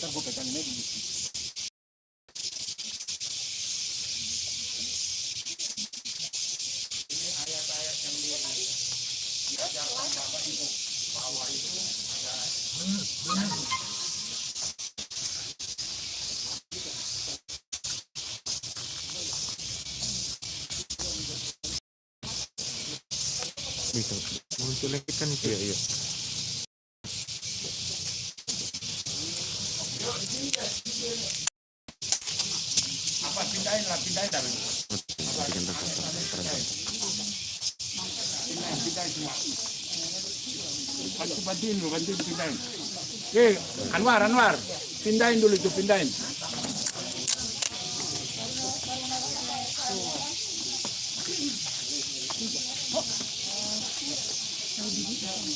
gue pegang ini dulu. Ini ayat-ayat yang diajarkan Bapak Ibu bahwa itu ada bisa muncul lagi kan itu ya, iya. apa pindahin dari pindahin semua. Bantuin pindahin. Anwar, pindahin dulu itu, pindahin.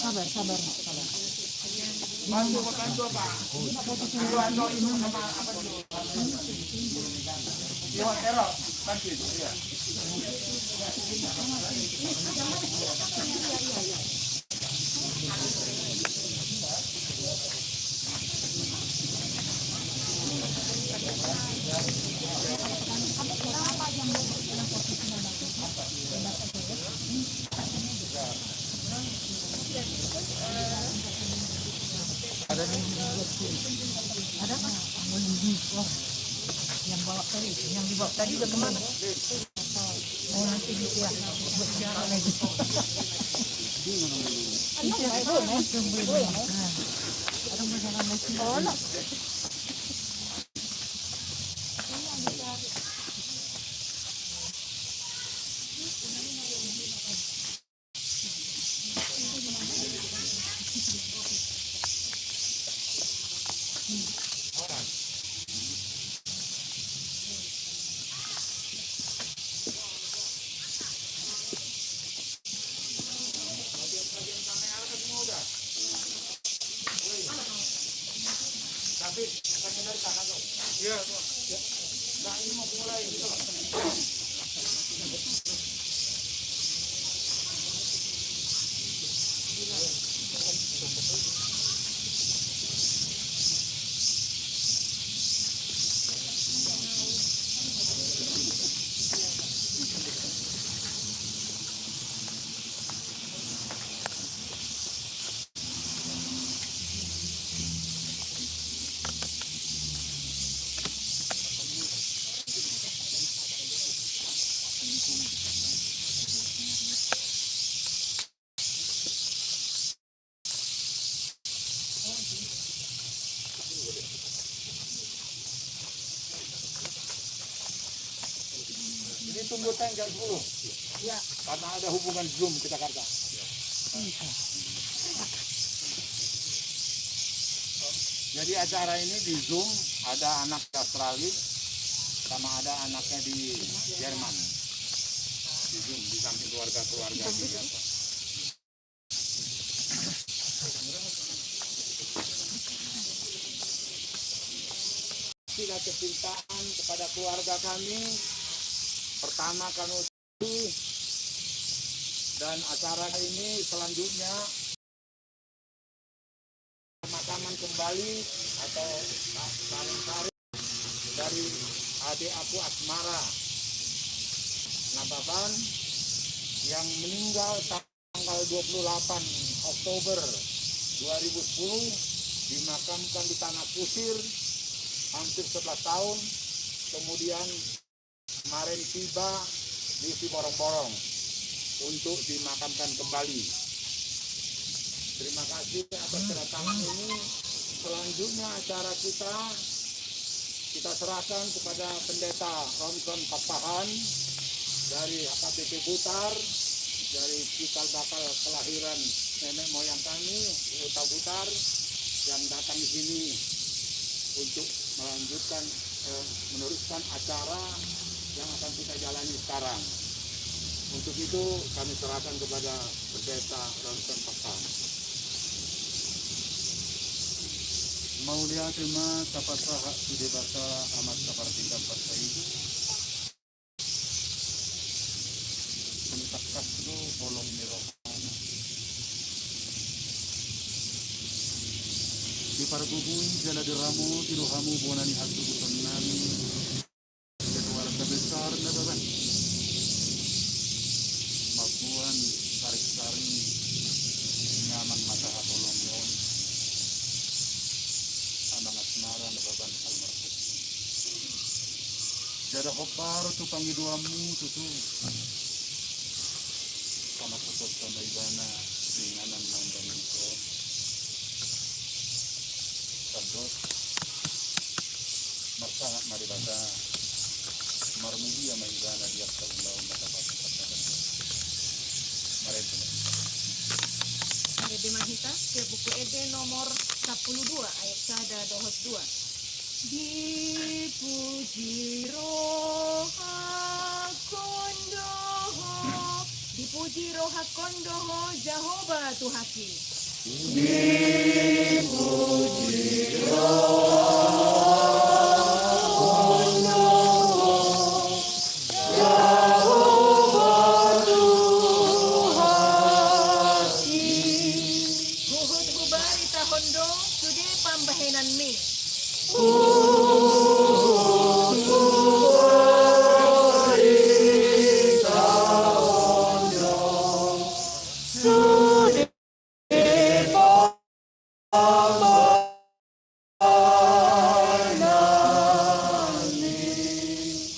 Sabar. Bantu apa? Ando ini sama apa dulu? Yo, terok, bantuin. Iya. Ada apa? Yang dibawa tadi udah kemana? Oh nanti dia buat siaran lagi. Tapi bukannya dari sana tuh. Iya, tuh. Nah, ini mau mulai gitu. Ini tunggu tank jam 10. Ya. Karena ada hubungan Zoom ke Jakarta. Jadi acara ini di Zoom ada anak Australia sama ada anaknya di Jerman. Di Zoom di samping keluarga-keluarga di apa. Sila kecintaan kepada keluarga kami. Pertama kami dan acara ini selanjutnya pemakaman kembali atau taring-taring dari adik aku Asmara Nababan yang meninggal tanggal 28 Oktober 2010 dimakamkan di Tanah Kusir hampir 11 tahun, kemudian kemarin tiba di Siborong-Borong untuk dimakamkan kembali. Terima kasih atas kedatangan ini. Selanjutnya acara kita serahkan kepada Pendeta Ronson Papahan dari HKBP Butar, dari cikal bakal kelahiran nenek moyang kami, Uta Butar, yang datang di sini untuk melanjutkan meneruskan acara yang akan kita jalani sekarang. Untuk itu kami serahkan kepada Pendeta Ronson Papahan. Maulia terima tapasaha sude basa amat sapartingkan pasai mentakkas lo bolong mirohana Di pargugui jana diramu tiduhamu bonani hasubutan nami keluarga besar na baban. Mabuan tarik-taring nyaman mata hatolong yon. Anang asmara na baban almarhum. Jada hoparo tu pangiduamu tutu. Sama setot sama ibana ringanan nambang itu. Sabdos marsangat maribata marmudia maibana di atas ulaun dapat marito. Ede Mahita ke buku Ede nomor 12 ayat 1 dohot 2. Dipuji roh kondoho, dipuji roh kondoho Jehovah Tuhaki. Guhut gubari tahondo sude pambahenan mi.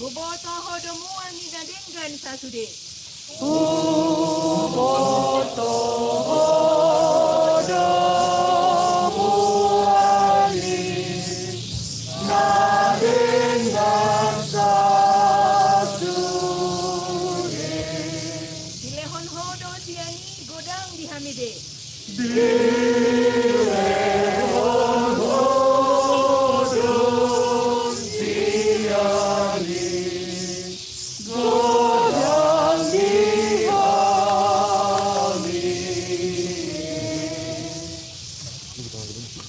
Guboto hodomu ani dadenggan sasude. Dilehon hodo siani godang dihamide.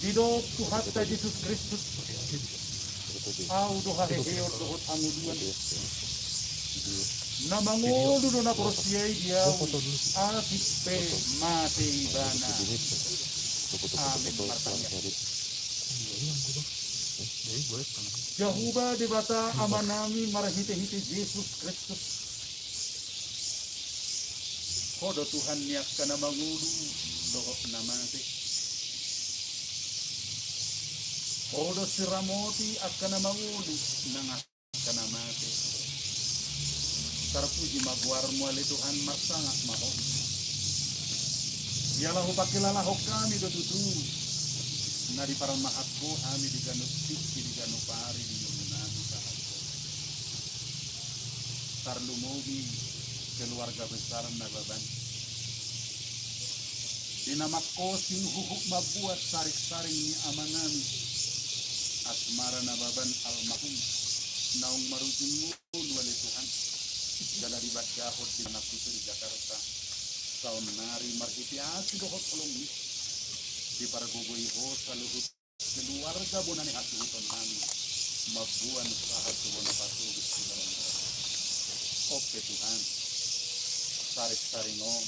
Dido Tuhan ta Yesus Kristus. Au doha heheor dohot anguduan. Namangulu do na korosiay diaw. Asik pe mate ibana. Amin martanya. Jehovah debata amanami marahite-hite Yesus Kristus. Kodo Tuhan niak kana mangulu dohot namate. Kodo siramoti akan mangulu nang akan mate. Terpuji maguar muali Tuhan masangat maho. Ialah upakilalah kami dotutu. Nadi para mahatku kami diganu tiki diganu pari di yunani sahaja. Tarlumogi keluarga besar nababan. Dinamako sing huhuk mabuat sarik-saring ni amanami. Asmara nababan almarhum naung marujung wali Tuhan dala libat gahot di anak putri Jakarta tahun nari marhitiasi dohot kolong di para gugui ho saluhut keluarga bonani hasuhuton nami mabuan sahat subona patu di dalam oke Tuhan saring-saringom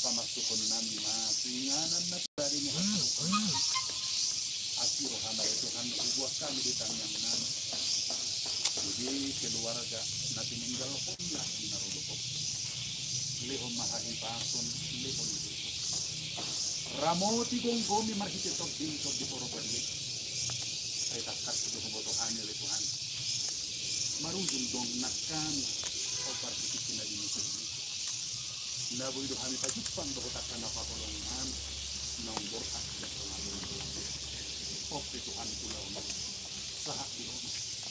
pamasukon nami masinganan na dari ni hasuhuton asiro hanay Tuhan buat kami di tangan nami jadi keluarga na tininggal ko na inarulukok lehon mahahipason lehon dito ramoti gonggomi marhititok dito di poro bali ay takat ito kumotohan nila Tuhan marunjung dong nakami o partikisin na dinisin naboy do kami pagipang dokotakan na pakulungan naong borhat na pangalun oke Tuhan pulau na sahak di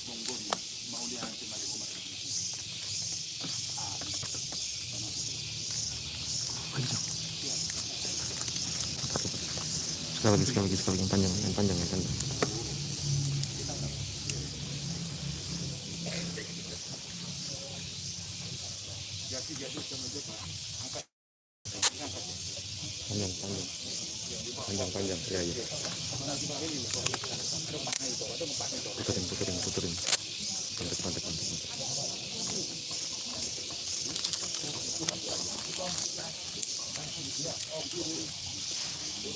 gonggomi maulihan si Mariho Marikiti. Amin. Sekali lagi yang panjang. Panjang, ya. Puterin. Pantek. Jadi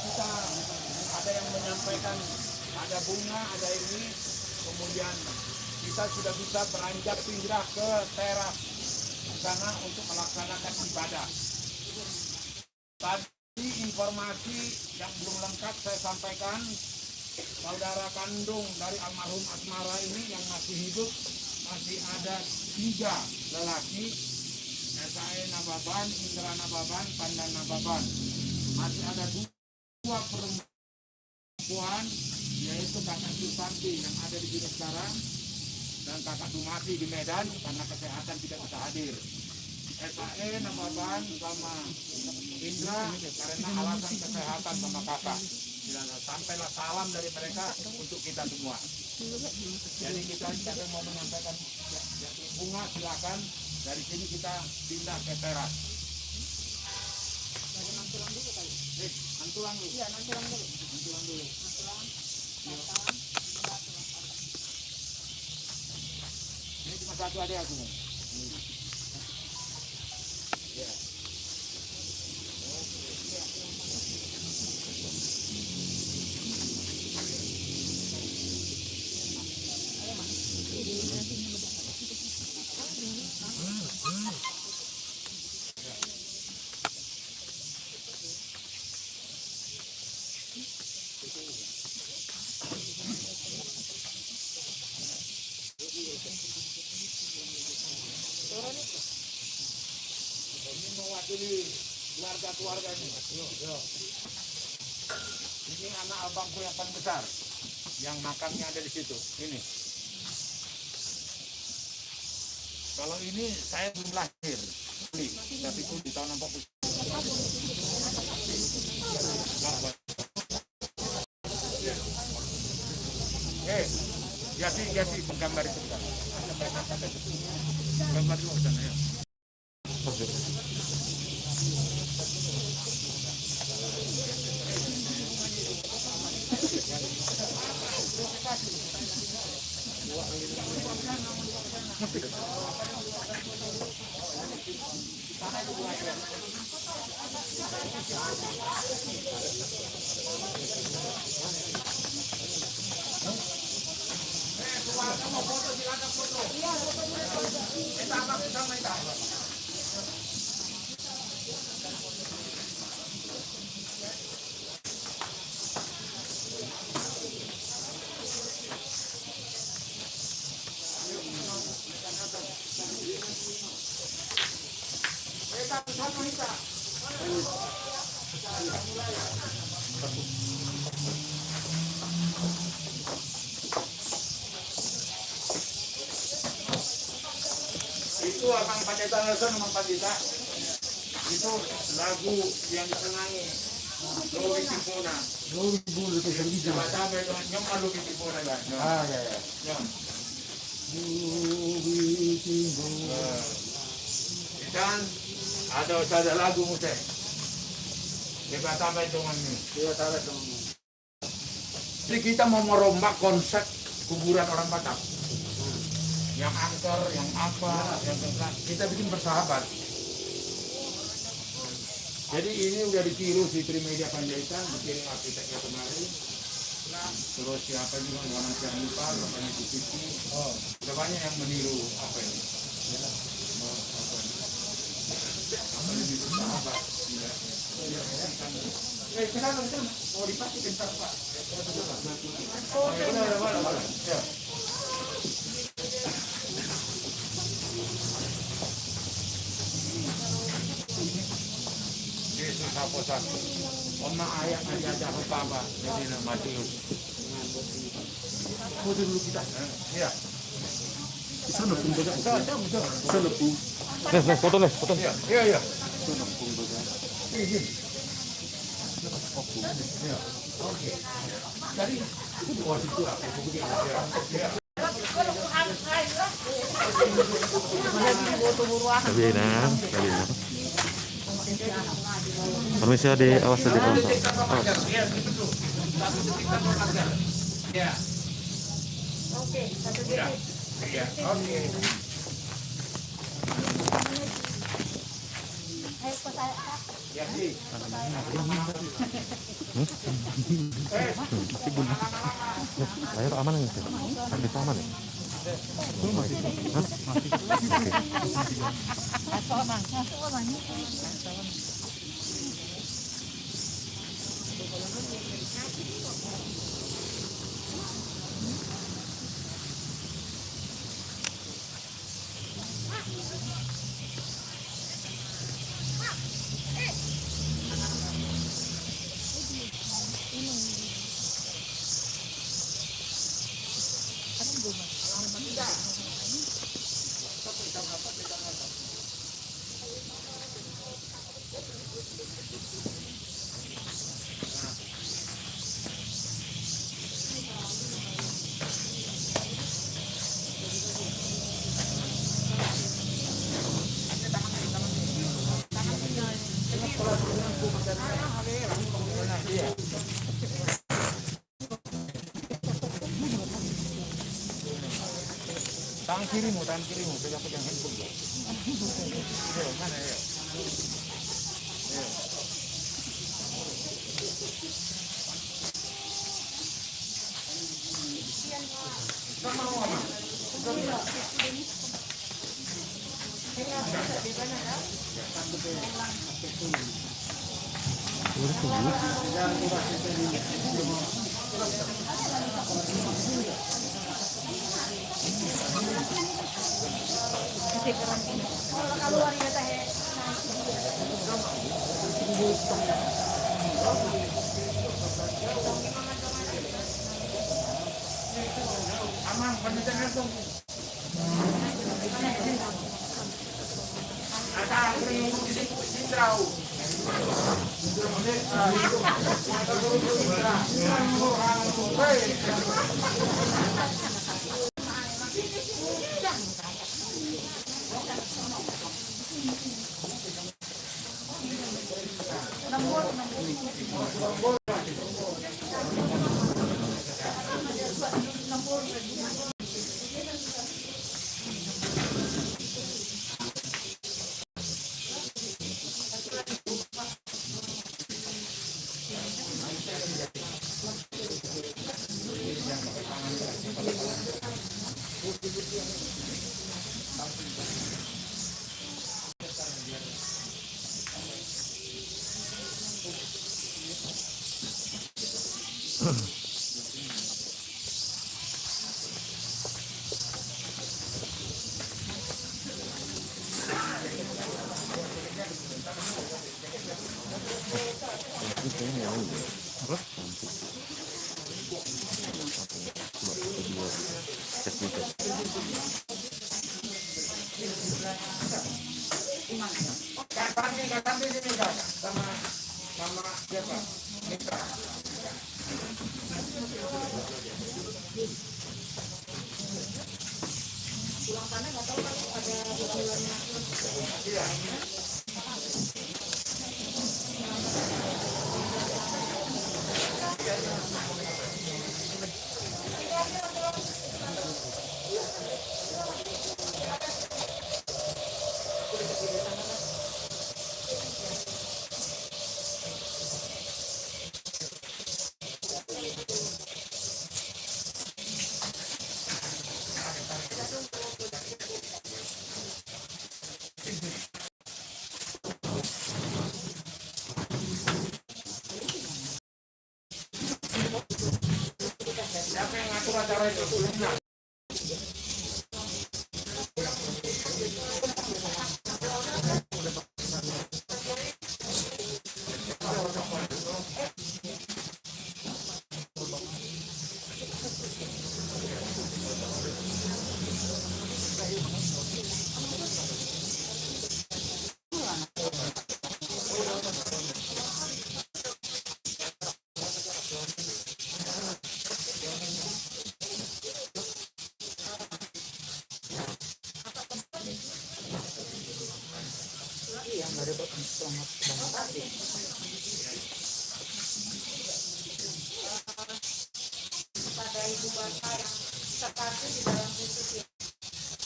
kita ada yang menyampaikan ada bunga, ada ini, kemudian kita sudah bisa beranjak pindah ke teras sana untuk melaksanakan ibadah. Tadi informasi yang belum lengkap saya sampaikan, saudara kandung dari almarhum Asmara ini yang masih hidup masih ada 3 lelaki, SAE Nababan, Indra Nababan, Pandan Nababan. Masih ada 2 perempuan, yaitu kakak Susanti yang ada di sini sekarang dan kakak Dumati di Medan karena kesehatan tidak bisa hadir. SAE Nababan sama Indra karena alasan kesehatan sama kakak. Sampailah salam dari mereka untuk kita semua. Jadi kita mau menyampaikan bunga, silakan. Dari sini kita pindah ke teras. Nantulang dulu. Iya, nantulang dulu. Nantulang dulu. Ini cuma satu aja aku. Ya. Ini mewakili keluarga ini. Ini anak abangku yang paling besar, yang makamnya ada di situ. Ini. Kalau ini saya belum lahir, tapi itu di tahun 40. Jati menggambar itu kan. Gambar dulu sana ya. Itu Abang Pandita Nelson sama Pandita. Itu lagu yang disenangi Lowi Timpona. Lowi Timpona itu servisi. Matabe itu nyom Lowi Timpona kan. Ya. Nyom. Lowi Timpona. Dan ada lagu musik. Kita tambah dengan ini. Jadi kita mau merombak konsep kuburan orang Batak. Yang angker, yang apa, yang tengah, kita bikin bersahabat. Jadi ini udah ditiru si Trimedia Panjaitan, dikirim arsiteknya kemarin. Terus siapa juga orang yang lupa, bapaknya Kiki. Udah banyak yang meniru apa ini. Apa lebih bersahabat. Kita mau dipakai bentar Pak. Oh, udah. Ya. Yesus Apostat. Oma ayat aja apa jadi Matius. Foto dulu kita. Iya. Sana pun baga. Sana pun. Foto. Iya. Sana pun baga. Sabi na. Permisi di awas di bawah. Ya. Oke, satu Ya. jadi. Ya. Oke. Ayo pas saya. Ya sih. Ayo Pak, aman nggak sih? Kita aman ya? Hah? Masuk aman. Masuk aman. Tangan kirimu, pegang handphone. Ayo, mana ya? Keluar ya teh. Amang, panjang handphone. Ada kering di Sindrau. Kan di sini Kak, sama siapa? Mitra. Siapa yang ngatur acara itu? Pada Ibu Bapa yang terpadu di dalam Kristus Yesus.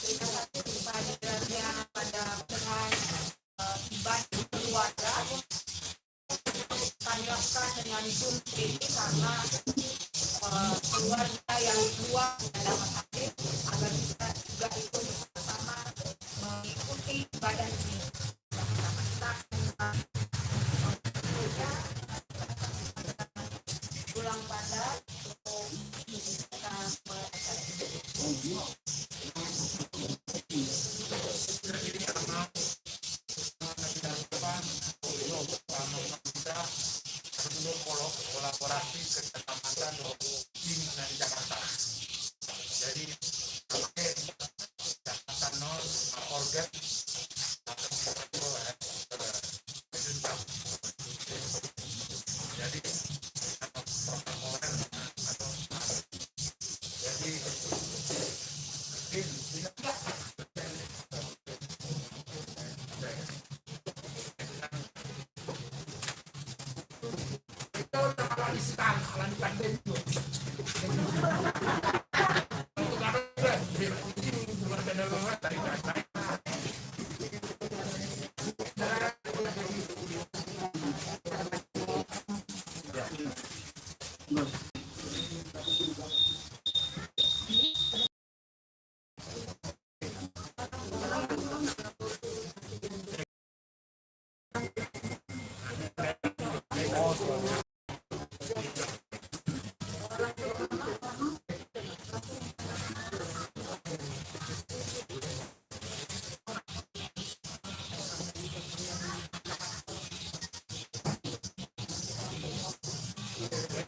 Terima kasih kehadirannya pada dengan ibadah keluarga. Tanyakan dengan Zoom ini karena keluarga yang luar dalam hati agar bisa juga ikut bersama mengikuti ibadah ini. Pulang pada kita kolaborasi keselamatan tim dari Jakarta. Jadi pakai Jakarta Nol organ jadi protokoler atau jadi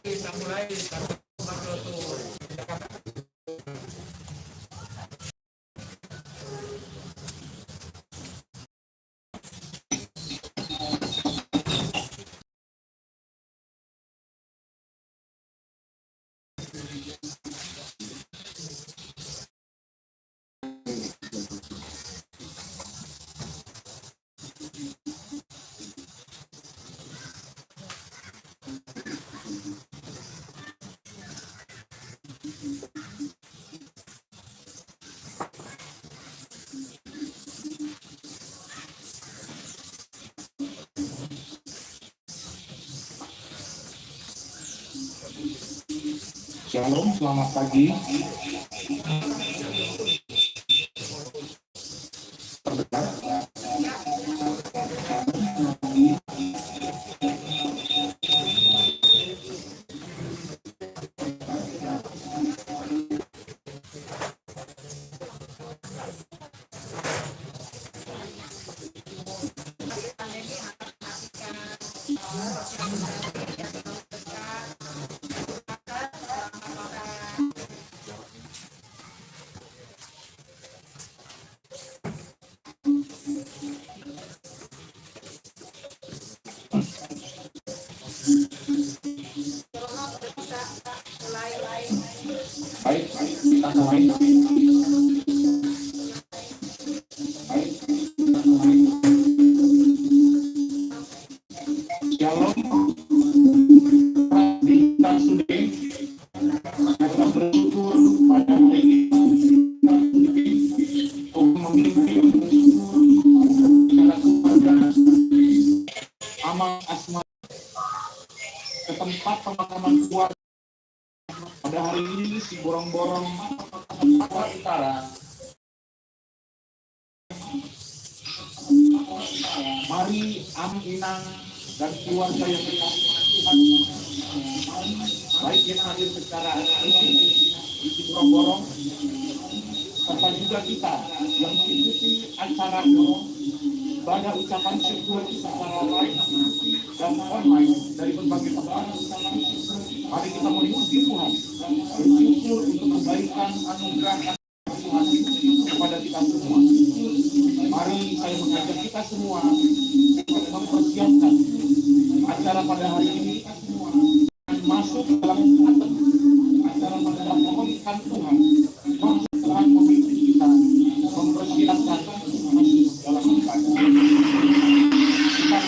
kita mulai Shalom, selamat pagi. Baik, kita mulai. Shalom. Kita sudah bersyukur pada hari ini untuk memimpin keluarga amal asma ke tempat pemakaman keluarga. Pada hari ini si borong-borong utara. Mari Am Inang dan keluarga yang dikasihi Tuhan, baik yang hadir secara fisik di si borong-borong, serta juga kita yang mengikuti acara ibadah ucapan syukur secara live dan online dari berbagai tempat. Mari kita memuji Tuhan, bersyukur untuk kebaikan anugerah Tuhan kepada kita semua. Mari saya mengajak kita semua untuk mempersiapkan acara pada hari ini masuk dalam acara pada pemilihan Tuhan. Tuhan memimpin kita mempersiapkan masuk dalam ibadah. Kita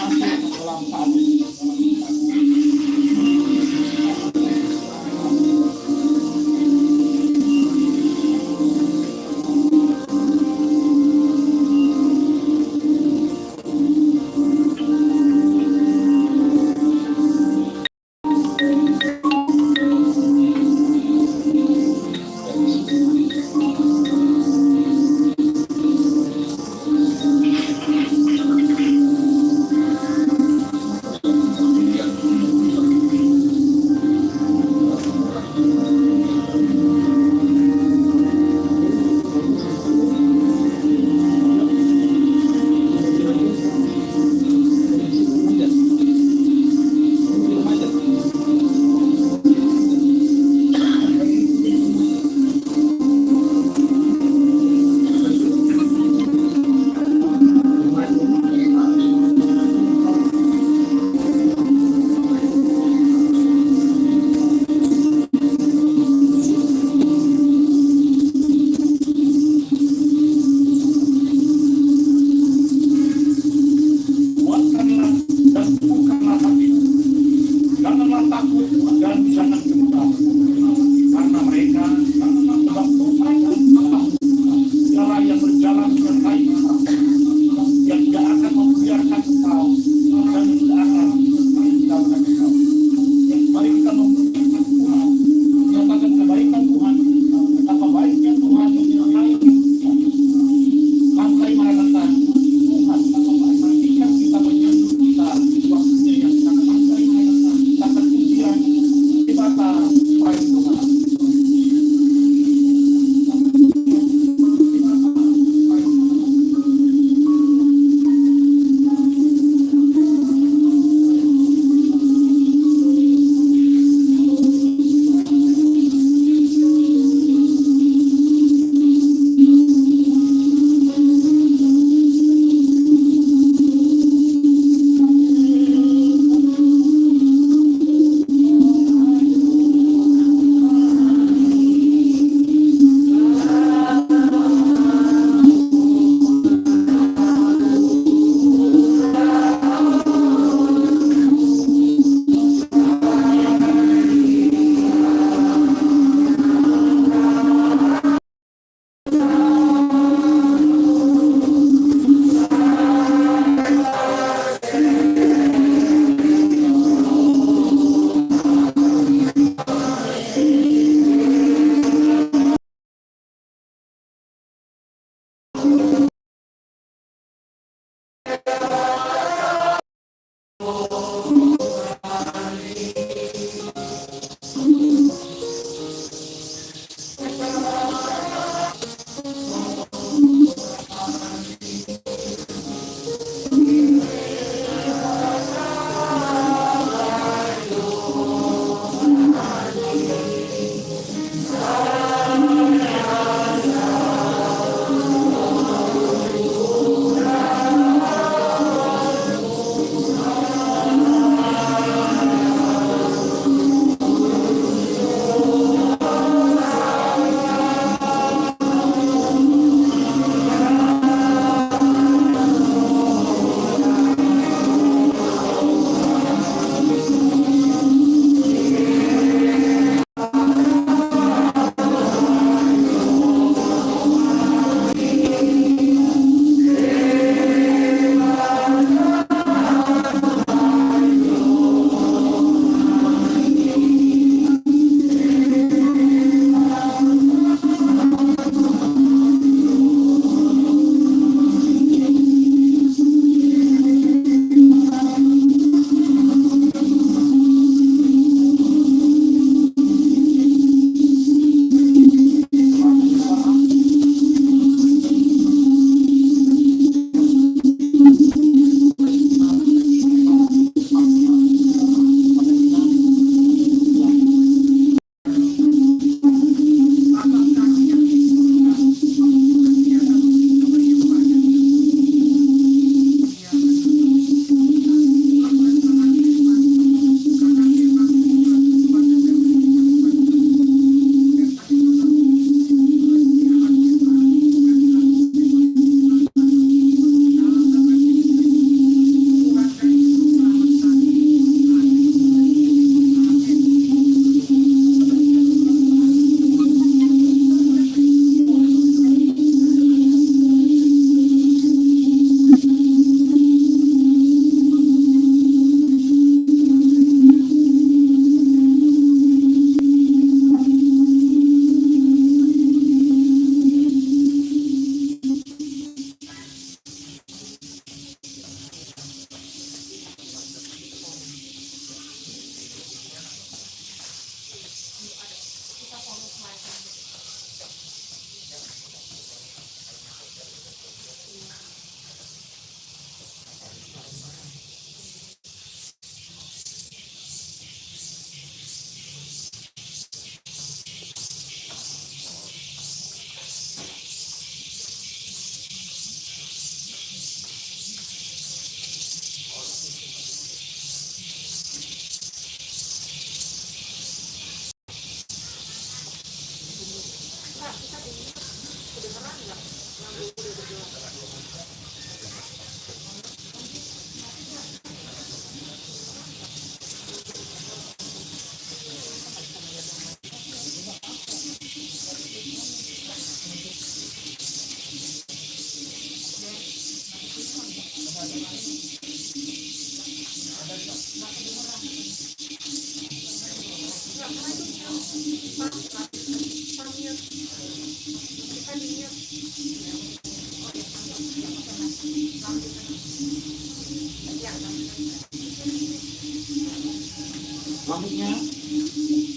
Selanjutnya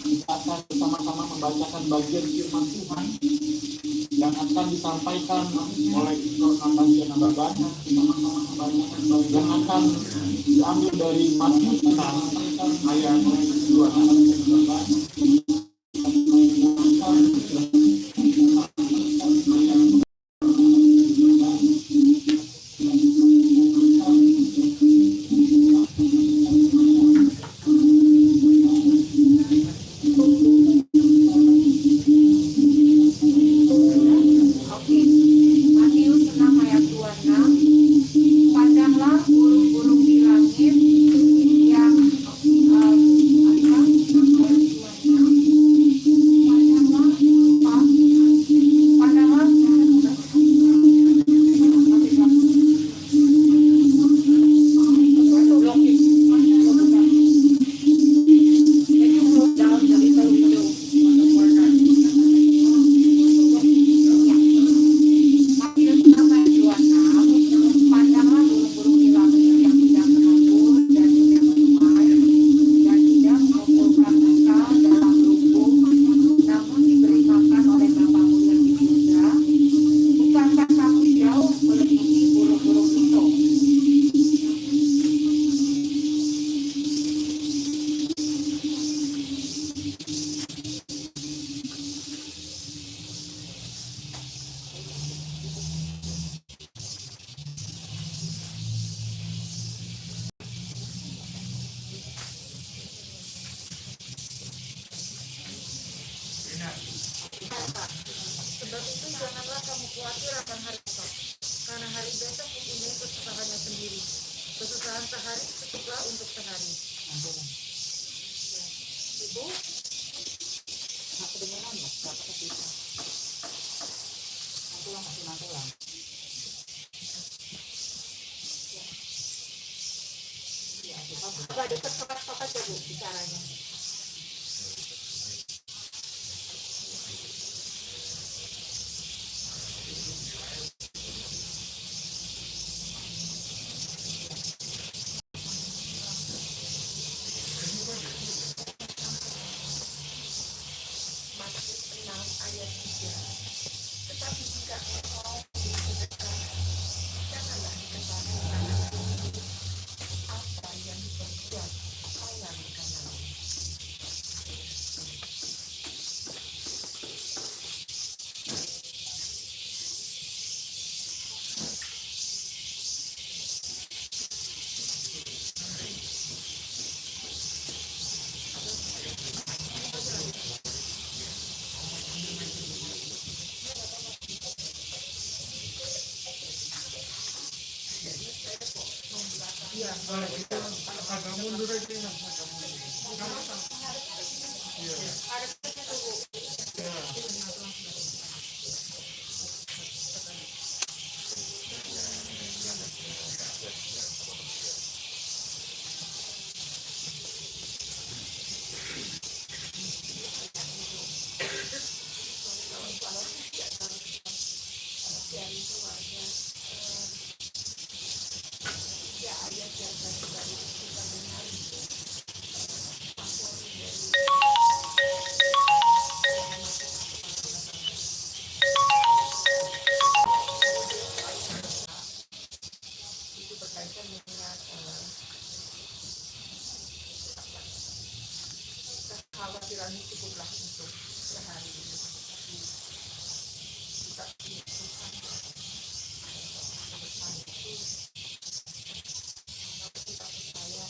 kita akan bersama-sama membacakan bagian firman Tuhan yang akan disampaikan oleh Natalia Nababan yang akan diambil dari Matius 6 ayat 2. Sebab itu janganlah kamu khawatir akan hari esok, karena hari besok mempunyai kesusahannya sendiri. Kesusahan sehari cukuplah untuk sehari. Ibu, aku dengar nggak? Apa kita? Aku lah masih nanti lah. Coba dekat-dekat aja Bu bicaranya. Tetapi jika engkau bersedekah, janganlah diketahui apa yang diperbuat oleh kanan. Kekhawatiran cukuplah untuk sehari ini. Kita punya Tuhan bersama itu, kita percaya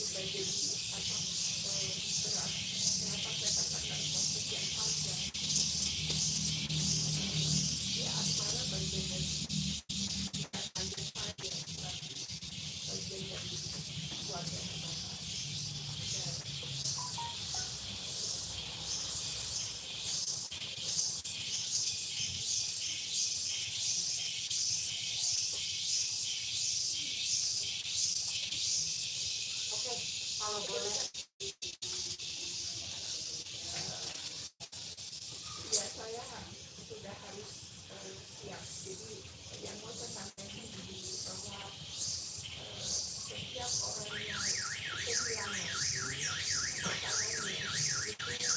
sudah jadi kenapa saya katakan proses yang panjang. Ya asmara bagian dari lanjut saja bagian dari keluarga kita. Oke, kalau boleh ya saya sudah harus siap. Jadi yang mau saya sampaikan di bahwa setiap orang yang kehilangan pasangannya itu mempunyai cara-cara yang masing-masing mengatasi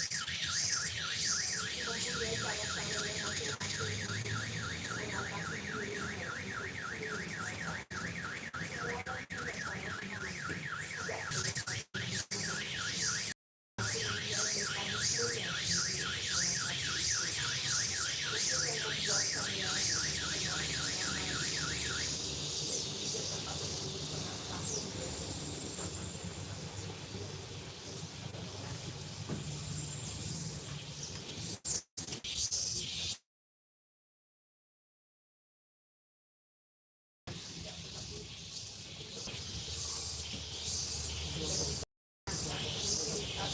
dirinya.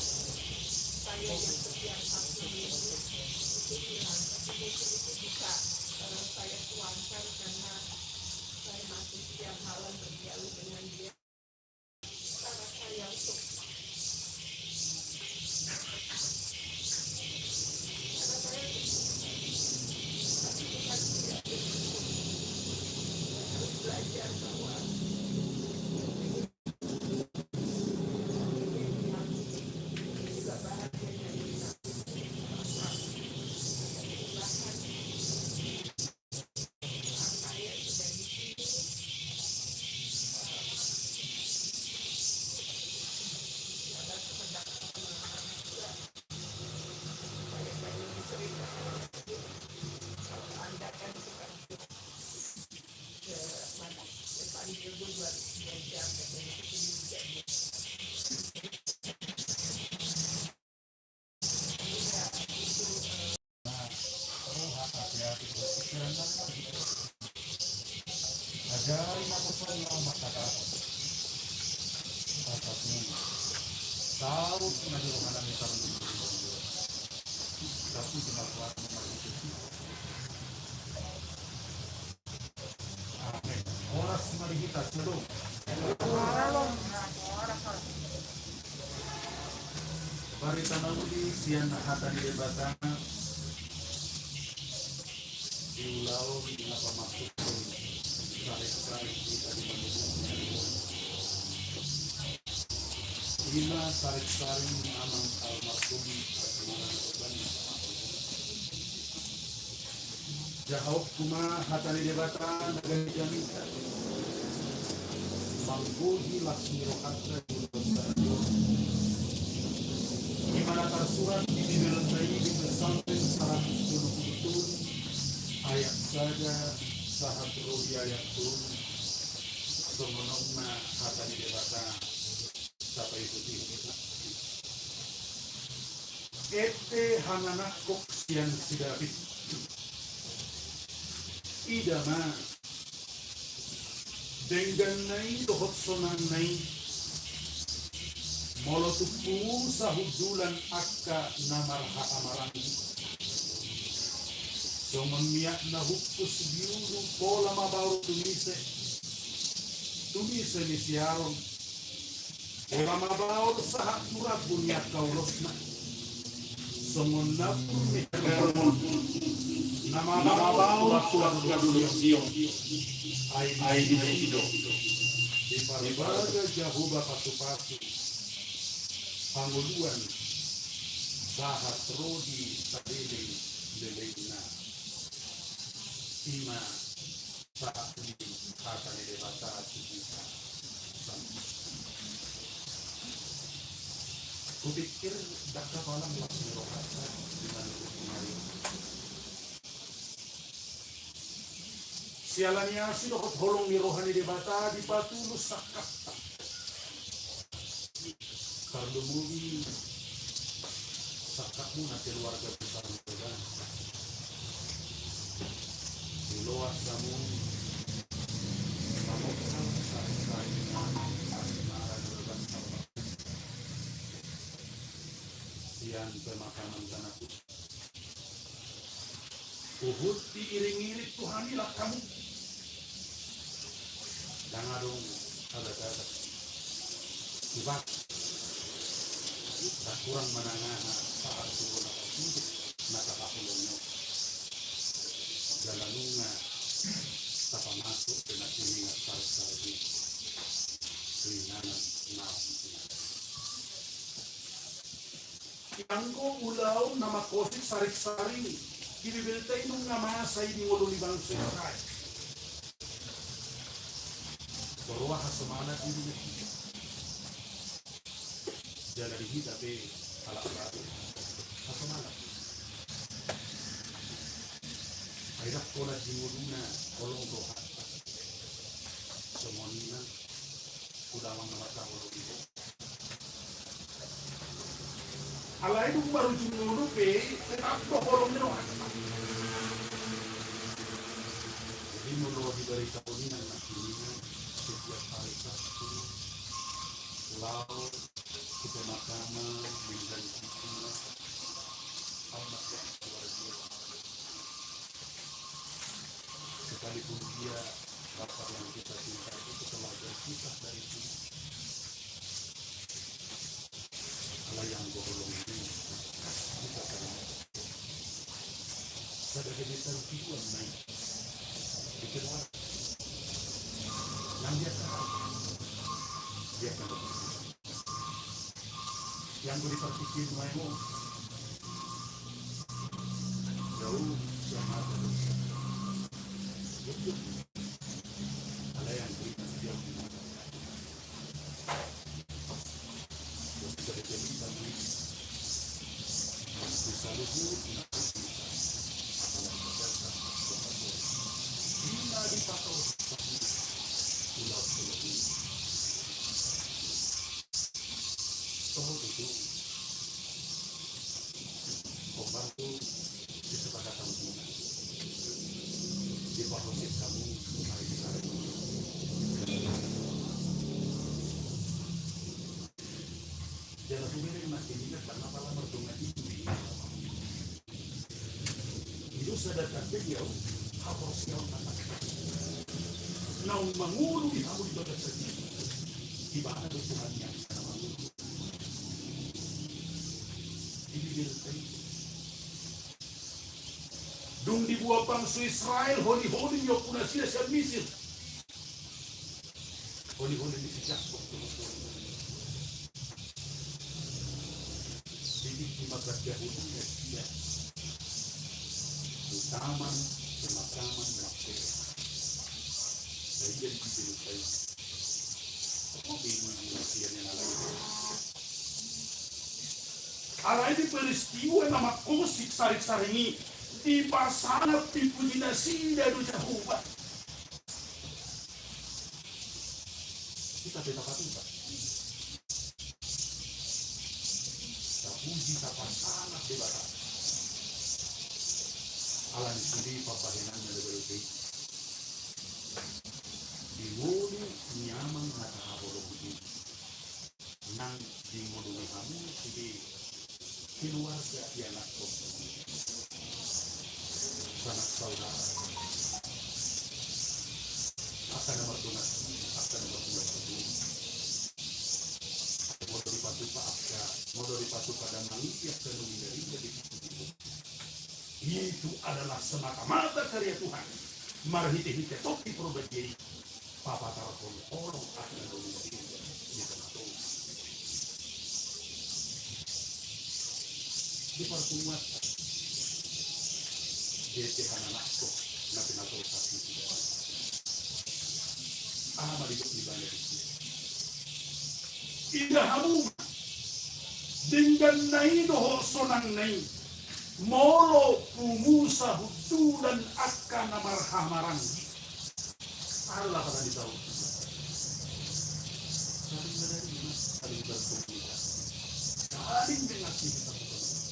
Saya yang sekian pasti itu hilang, tapi mungkin itu bisa saya tuangkan karena saya masih setiap malam berdialog dengan dia. Cara saya untuk karena saya harus belajar bahwa juga bahagianya kita saya sudah di sini ada pendapat juga saya ini sering kalau Anda kan suka ke mana depan Bilbul 2 jam katanya itu juga Ajari manusia masyarakat apapun tahu menjadi rohani karena tapi dilakukan memasuki amin orang semari kita sedang barita nauli sian hata di debatana diulau di apa masuk tarik-tarik kita di Ina tarik-tarik amang almarhum jauh kuma hatani debata negara jamika mangguhi lasmi rohatra di mana tersurat di bibiran bayi di pesantren sarang betul ayat saja sahat rohi ayat turun semenokna hatani debata sampai ikuti ete hanganak kok siang sidapit idama dengan nai dohot sonan nai molotupu sahudulan akka namarha amarani somamia na hupus biuru pola mabaru tumise ni siaron pola mabaru sahat murah bunyat kaulosna somonapun mikarmon nama bawa tuan gadulion ai di hido di paribaga jahuba patu-patu panguluan sahat rodi sadede lelena ima saat ini kata di debata kita kupikir dakka malam langsung rohata dengan kemarin sialanya si dohot holong ni rohani debata di patulus sakata Kardemui sakakmu na keluarga besar Medan. Di luar kamu kan sari-sarinya asmara Medan. Sian pemakaman tanahku. Uhud diiring-iring Tuhanilah kamu. Jangan dong ada Ibak tak kurang menangah saat turun hidup nakakapulongnya jalanunga tapa masuk dengan ingat salsali kelinganan naam Iangko ulau nama kosik sarik-sari dibibeltai nung nama saya di ngulu libang sekai berwah semangat ini jalan ini tapi alat-alat semangat akhirnya pola jinguluna kolong doa semuanya udah nama tahu itu alai itu baru jingulu pe tetap kolongnya doa jadi menurut diberi kapulinan makinnya setiap hari Sabtu pulau kita makanan dan kita amat yang luar biasa sekalipun dia bapak yang kita cinta itu telah berpisah dari kita Allah yang golong ini kita akan sadar besar tujuan naik di keluarga yang dia tahu dia akan berpisah yang boleh terpikir mau jauh yang ada betul ada yang berikan dia bisa jadi kami bisa luhur bila dipakai pulau itu membantu kesepakatan semua di bawah kamu hari ini jangan sendiri masih ingat karena malam mertunga itu sadarkan beliau harus yang anak naung mengulu di kamu itu ada sedih di mana Tuhan yang dung dibuat bangsa Israel holi-holi yang puna sila siya misir holi-holi ni si Jacob sidik di magat Yahudi ya utaman pemakaman Mapel saya jadi dipilih saya apa bingung siya yang alami ala ini peristiwa nama kosik sarik-saringi di pasangan dipuji nasi dan ucahubat kita beda apa puji tak pasangan beda ala ini sendiri papahinannya lebih di wulu nyaman nakahabolong ini nang di wulu kamu sendiri keluarga yang aku sangat saudara akan nomor tunat mau dipatu Pak Abka mau dipatu pada manusia kenumi dari jadi itu adalah semata-mata karya Tuhan marhite-hite topi probati papa tarapon orang akan nomor ini di pertemuan DT Hananakso na pinatulosan sila maligok ni Bala Idahamu dengan naido sonang nai molo kumusa hutulan akan marhamarang Allah pada di tahu saling berkomunikasi saling mengasihi satu sama lain.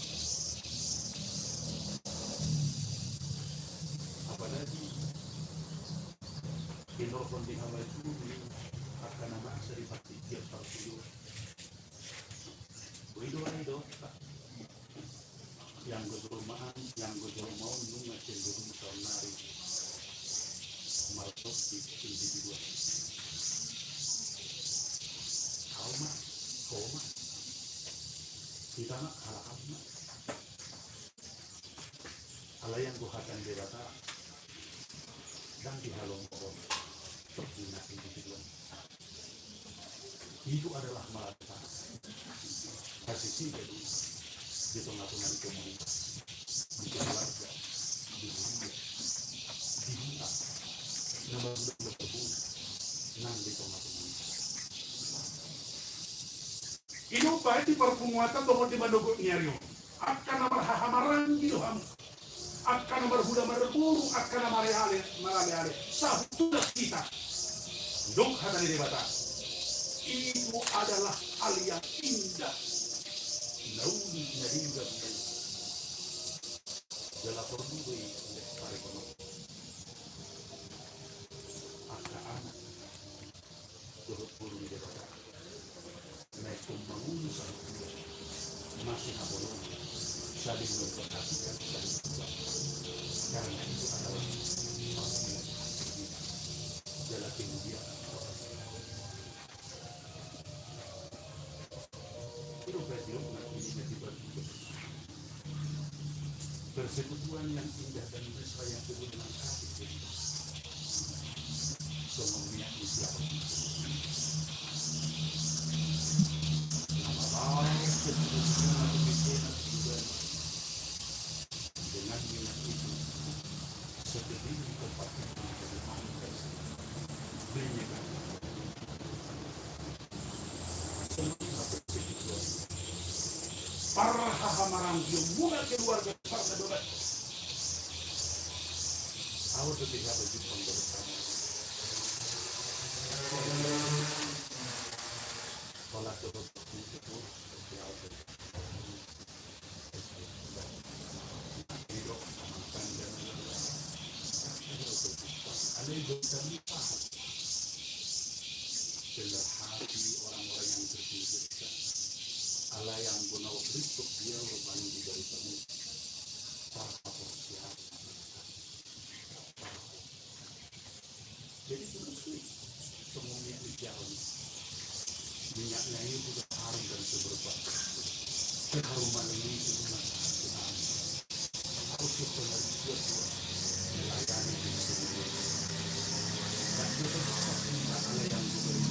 Apalagi kinokon di hawai itu akan nama asari pati tiap partido. Wido yang gedurmaan, yang gedurmaun nunga cenderung saunari maltos di individual. Koma, kita nak halakam nak. Ala yang kuhatan dewata dan dihalong pohon terbina individual. Itu adalah malata kasih jadi di tengah-tengah komunitas, di keluarga, di dunia, di hutan, nama sudah berkebun, nang di tengah-tengah. Ini upaya di perpunguatan tomo di Mandogo Nyario akan nomor hahamaran di doham, akan nomor huda merburu, akan nomor malale sahudah kita. Dok hatan di bata. Itu adalah hal yang indah. Nauli dari juga bukan dalam perbuatan oleh para ekonomi. Anak-anak turut buru di dewata. Naik pembangun satu masih abolong saling memperhatikan saling berbuat. Karena itu adalah dalam kemudian. Persekutuan yang indah dan mesra yang penuh dengan kasih cinta. Semuanya siapa? Nama baik ketujuan atau kebenaran juga dengan minat itu seperti di tempat kita menjadi berikan. Semuanya persekutuan. Para hahamarang yang mula keluarga besar kedua. Awal ketika berjumpa bersama. Kalau turut itu seperti awal. Hidup makan dan ada yang terlibat. Benar hati orang-orang yang terpilih. Allah yang guna untuk dia berbanding di dari kamu tanpa persiapan. Jadi terus semuanya dijalan. Minyaknya ini juga harum dan seberapa. Keharuman ini juga sangat harus penerbitan melayani di seluruh. Dan kita bisa Allah yang juga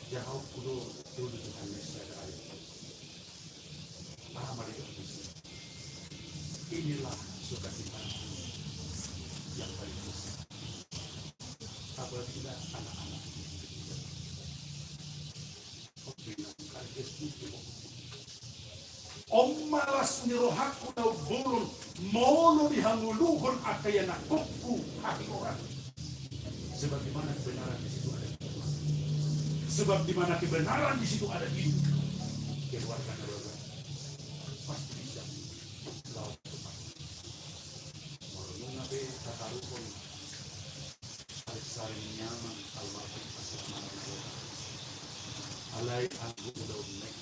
jauh kudu dulu Tuhan Yesus inilah sukacita yang paling besar. Apabila anak-anak Om malas nirohaku na bulun mono dihanguluhon akayana kuku hati orang. Sebab di mana kebenaran di situ ada firman. Sebab di mana kebenaran di situ ada hidup. Keluarga keluarga pasti bisa laut tempat. Merenung abe tatarukon saling nyaman almarhum pasangan itu. Alai aku udah unik.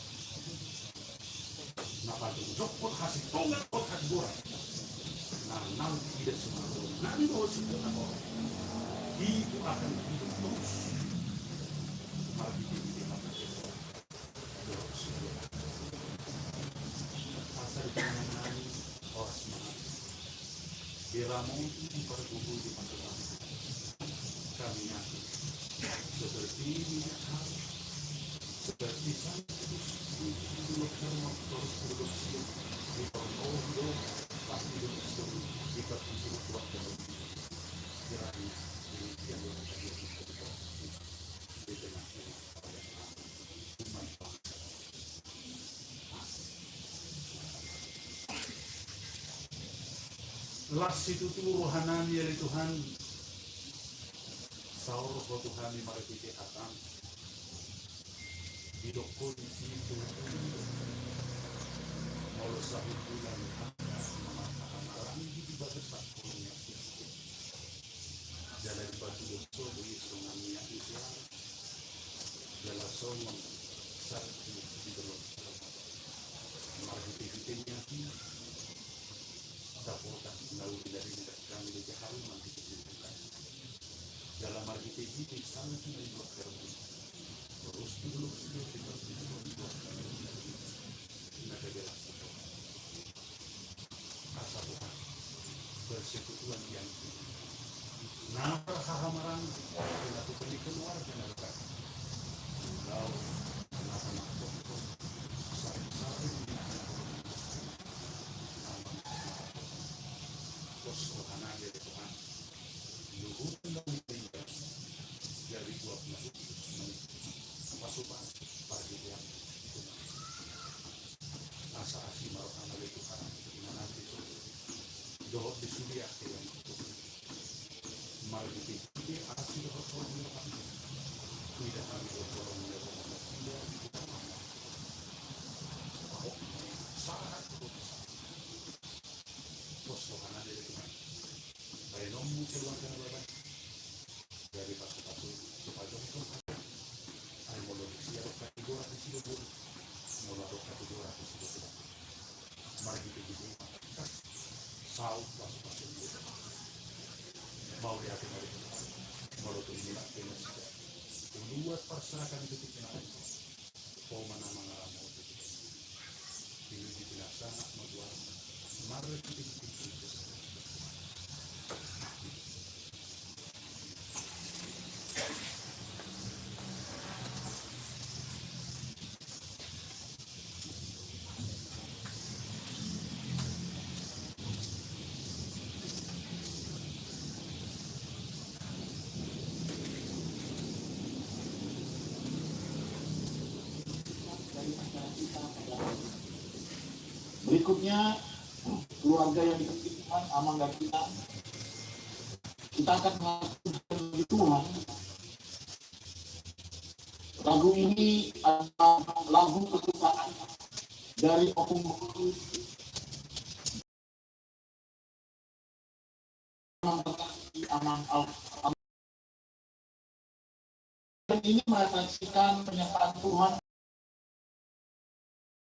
Napa jokot hasil tongan kot hadura. Nah tidak semua. Nanti mau sebut apa? Itu akan hidup terus. Mari kita apa itu? Terus. Asal jangan orang semangat. Diramu itu berkumpul di pasangan. Kami yakin seperti minyak harum, seperti santus di dokter terus produksi di tahun pasti produksi Las itu rohanani ya Tuhan. Saur roh Tuhan di mari kita akan hidupku di situ. Kalau sahut bulan mengatakan malam di batu sakunya. Jalan batu doso di sungai itu. Jalan somong sakti di dalam. Mari kita nyati. Sapota lalu dari kami di Jakarta nanti kita dalam arti ini sangat tidak terus terus dulu kita ada jelas asal persekutuan yang nama hamaran dilakukan di keluar dengan lalu kenapa doa di sini ya mari kita asli orang tidak kami orang sangat bos karena ada itu dari nomu keluarga bapak dari pasu supaya itu ay mau lebih siap kategori di situ pun mau lakukan kategori di situ mari kita Saul masuk itu mau lihat kembali mau ini nak temas kedua perserakan itu kita mau mana mengalam mau ini dibiasa membuat mari kita Berikutnya keluarga yang dikasih Tuhan, aman dan kita akan mengakui di Tuhan. Lagu ini adalah lagu kesukaan dari Opung Aman Al. Ini mereferensikan pernyataan Tuhan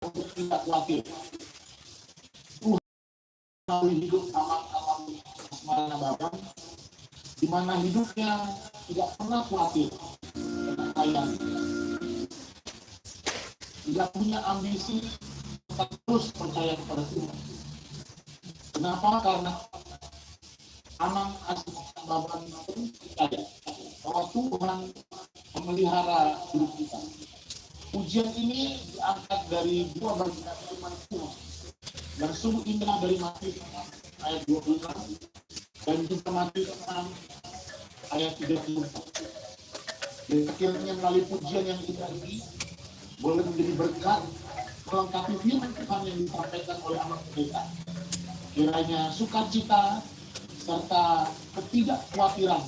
untuk tidak khawatir. Melalui hidup aman asmara Bapak, di mana hidupnya tidak pernah khawatir tentang kekayaan, tidak punya ambisi, terus percaya kepada Tuhan. Kenapa? Karena aman asmara Bapak itu percaya bahwa Tuhan memelihara hidup kita. Ujian ini diangkat dari dua bagian firman Tuhan. Dan sungguh indah dari Matius ayat 26 dan juga Matius 6 ayat 34. Dan akhirnya melalui pujian yang kita ini boleh menjadi berkat melengkapi firman Tuhan yang disampaikan oleh anak kita. Kiranya sukacita serta ketidakkhawatiran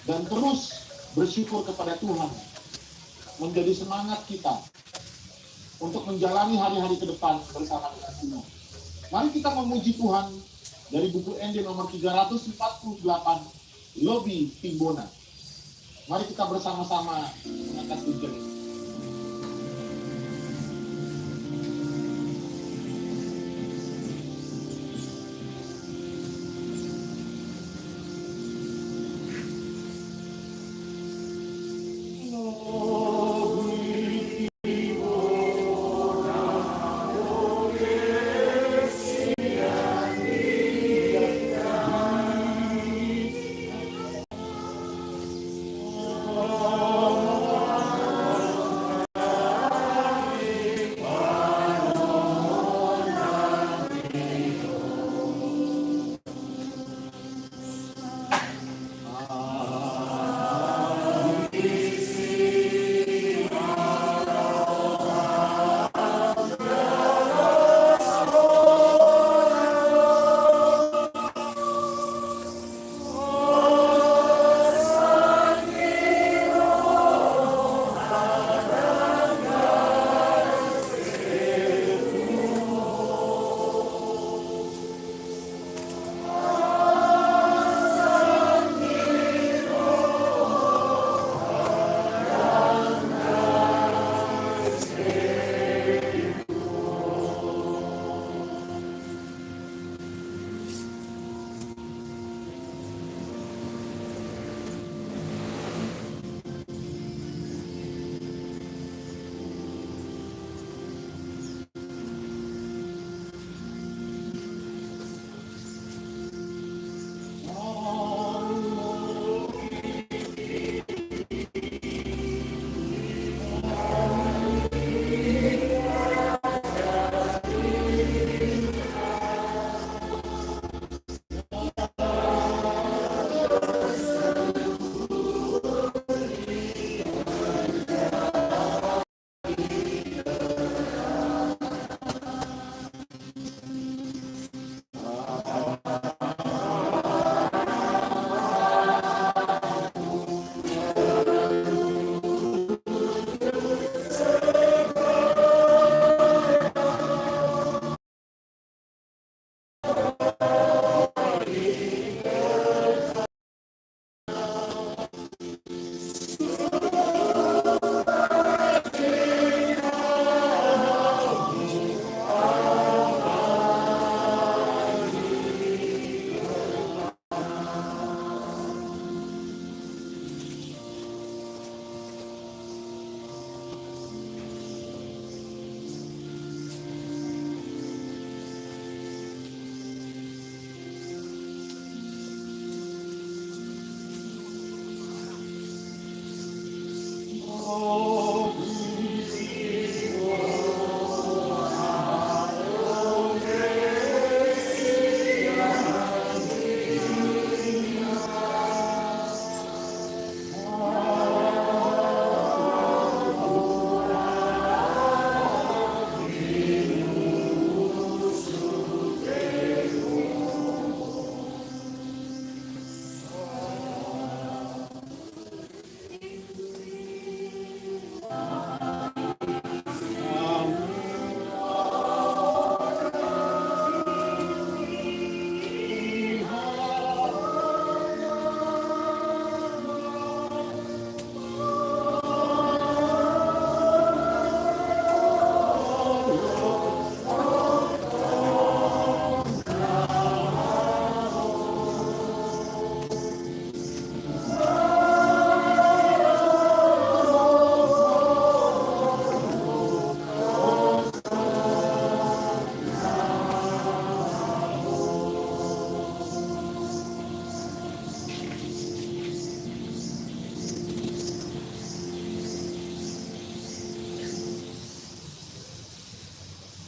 dan terus bersyukur kepada Tuhan menjadi semangat kita untuk menjalani hari-hari ke depan bersama dengan Tuhan. Mari kita memuji Tuhan dari buku ND nomor 348, Lobby Timbona. Mari kita bersama-sama mengangkat pujian ini.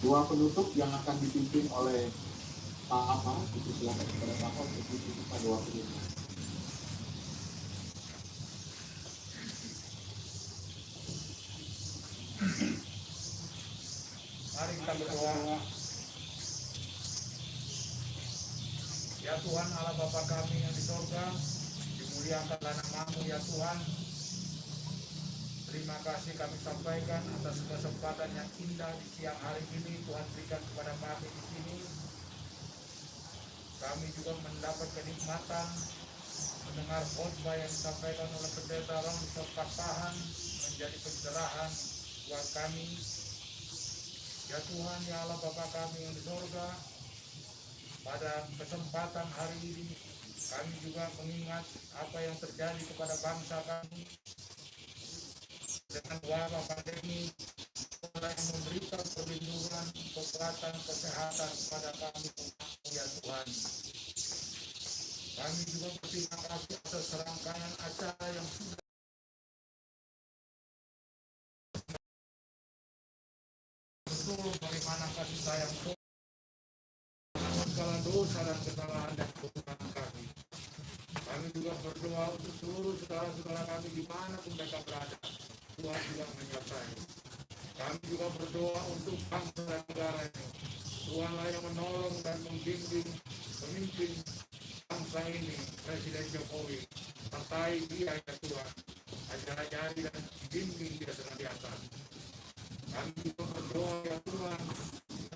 Doa penutup yang akan dipimpin oleh Pak Apa, itu silakan kepada Pak Apa untuk dipimpin doa penutup. Mari kita berdoa. Ya Tuhan Allah Bapa kami yang di sorga, dimuliakanlah nama-Mu ya Tuhan. Terima kasih kami sampaikan atas kesempatan yang indah di siang hari ini Tuhan berikan kepada kami di sini. Kami juga mendapat kenikmatan mendengar khotbah yang disampaikan oleh pendeta Ron Tahan menjadi pencerahan buat kami. Ya Tuhan ya Allah Bapa kami yang di surga, pada kesempatan hari ini kami juga mengingat apa yang terjadi kepada bangsa kami dengan wabah pandemi yang memberikan perlindungan, kekuatan, kesehatan kepada kami ya Tuhan. Kami juga berterima kasih atas serangkaian acara yang sudah betul bagaimana kasih sayang Tuhan, segala dosa dan kesalahan dan kekurangan kami. Kami juga berdoa untuk seluruh saudara-saudara kami dimanapun mereka berada. Tuhan juga menyertai. Kami juga berdoa untuk bangsa dan negara ini. Tuhanlah yang menolong dan membimbing pemimpin bangsa ini, Presiden Jokowi. Sertai dia ya Tuhan, ajari dan bimbing dia senantiasa. Kami juga berdoa ya Tuhan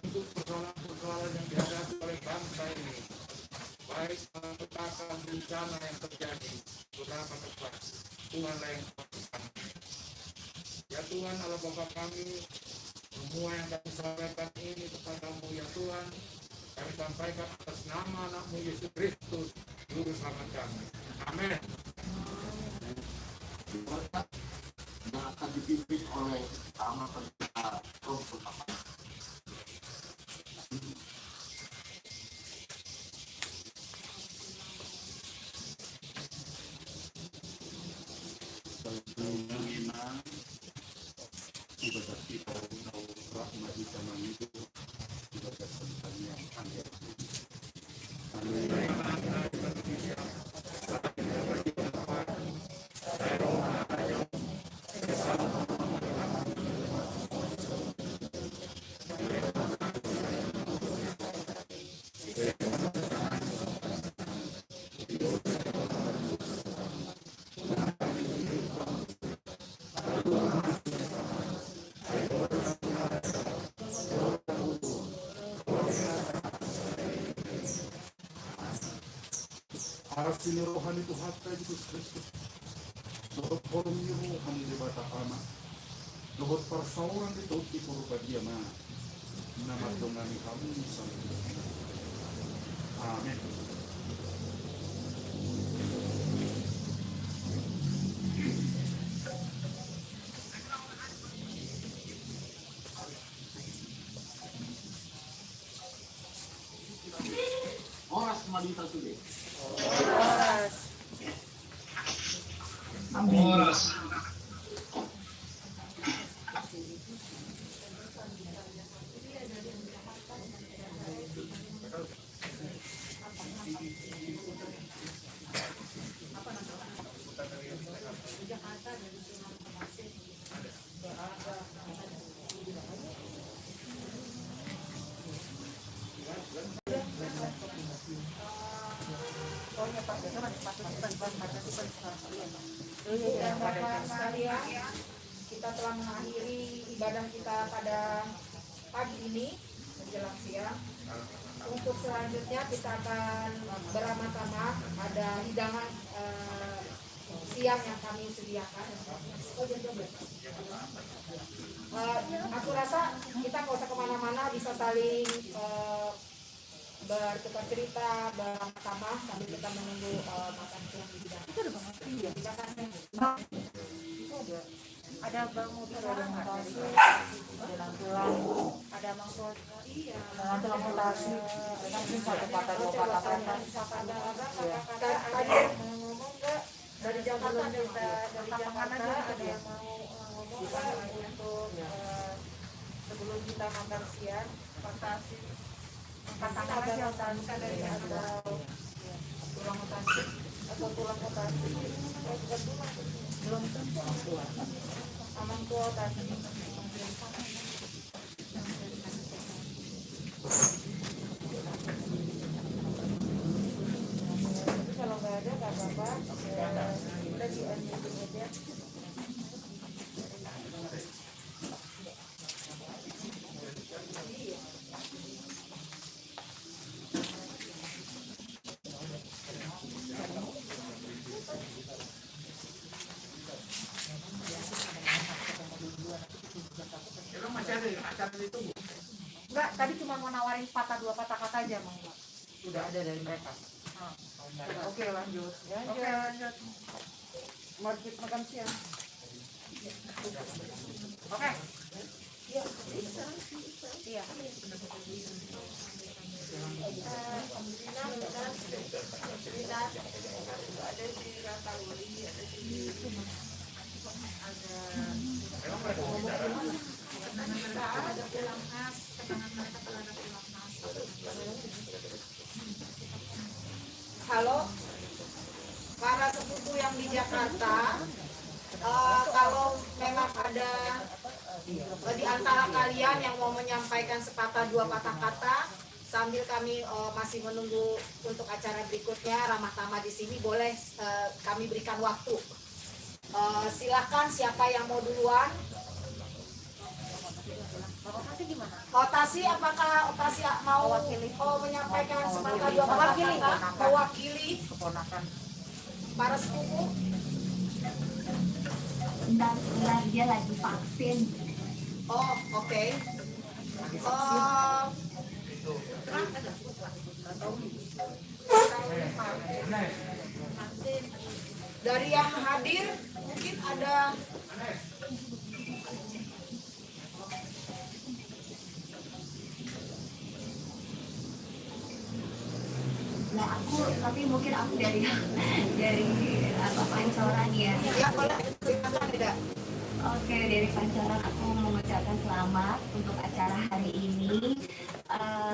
untuk persoalan-persoalan yang dihadapi oleh bangsa ini, baik petaka bencana yang terjadi beberapa tempat. Tuhanlah yang menentukan. Ya Tuhan Allah Bapa kami, semua yang kami sampaikan ini kepada-Mu ya Tuhan, kami sampaikan atas nama anak-Mu Yesus Kristus, Juru Selamat kami. Amin. Yang akan dipimpin oleh Taman Pendeta Ron Tahan. Arasili rohani Tuhan Yesus Kristus. Nuhut kolomnya rohani di bata ama. Nuhut persauran di tuti kurba dia ma. Nama dongani kami sampai. Amin. Oras Malita Sude. Ibu dan Bapak sekalian, kita telah mengakhiri ibadah kita pada pagi ini menjelang siang. Untuk selanjutnya kita akan beramah-tamah, ada hidangan siang yang kami sediakan. Aku rasa kita nggak usah kemana-mana, bisa saling bertukar cerita, beramah-tamah sambil kita menunggu makan siang di hidangan. Terima kasih. Ada Bang Mudi, ada mutasi, ada tulang, ada maksud, ada tulang mutasi, nanti satu patah dua patah patah. Ada ngomong nggak dari Jakarta, dari Jakarta ada yang mau ngomong nggak untuk sebelum kita makan siang? Fantasi, ada mutasi dari atau tulang mutasi atau tulang mutasi? Belum tentu. Amang tua tadi. Kalau nggak ada nggak apa-apa, kita di unmuting aja. Enggak, tadi cuma mau nawarin dua patah kata aja, Mang. Sudah ada dari mereka. Oke, lanjut. Lanjut. Mari makan siang. Oke. Iya. Iya. Ada di Ratawuli, ada di ada pulang khas, ketangan mereka kalau ada pulang khas. Halo, para sepupu yang di Jakarta, kalau memang ada di antara kalian yang mau menyampaikan sepatah dua patah kata, sambil kami masih menunggu untuk acara berikutnya ramah tamah di sini, boleh kami berikan waktu. Silakan siapa yang mau duluan. Otasi gimana? Otasi, apakah Otasi mau menyampaikan sepatah dua patah kata, mewakili para sepupu? Bentar, dia lagi vaksin. Oh, oke. Dari yang hadir mungkin ada Nah tapi mungkin aku dari pancoran ya. ya boleh silakan tidak. Oke, dari pancoran aku mau mengucapkan selamat untuk acara hari ini,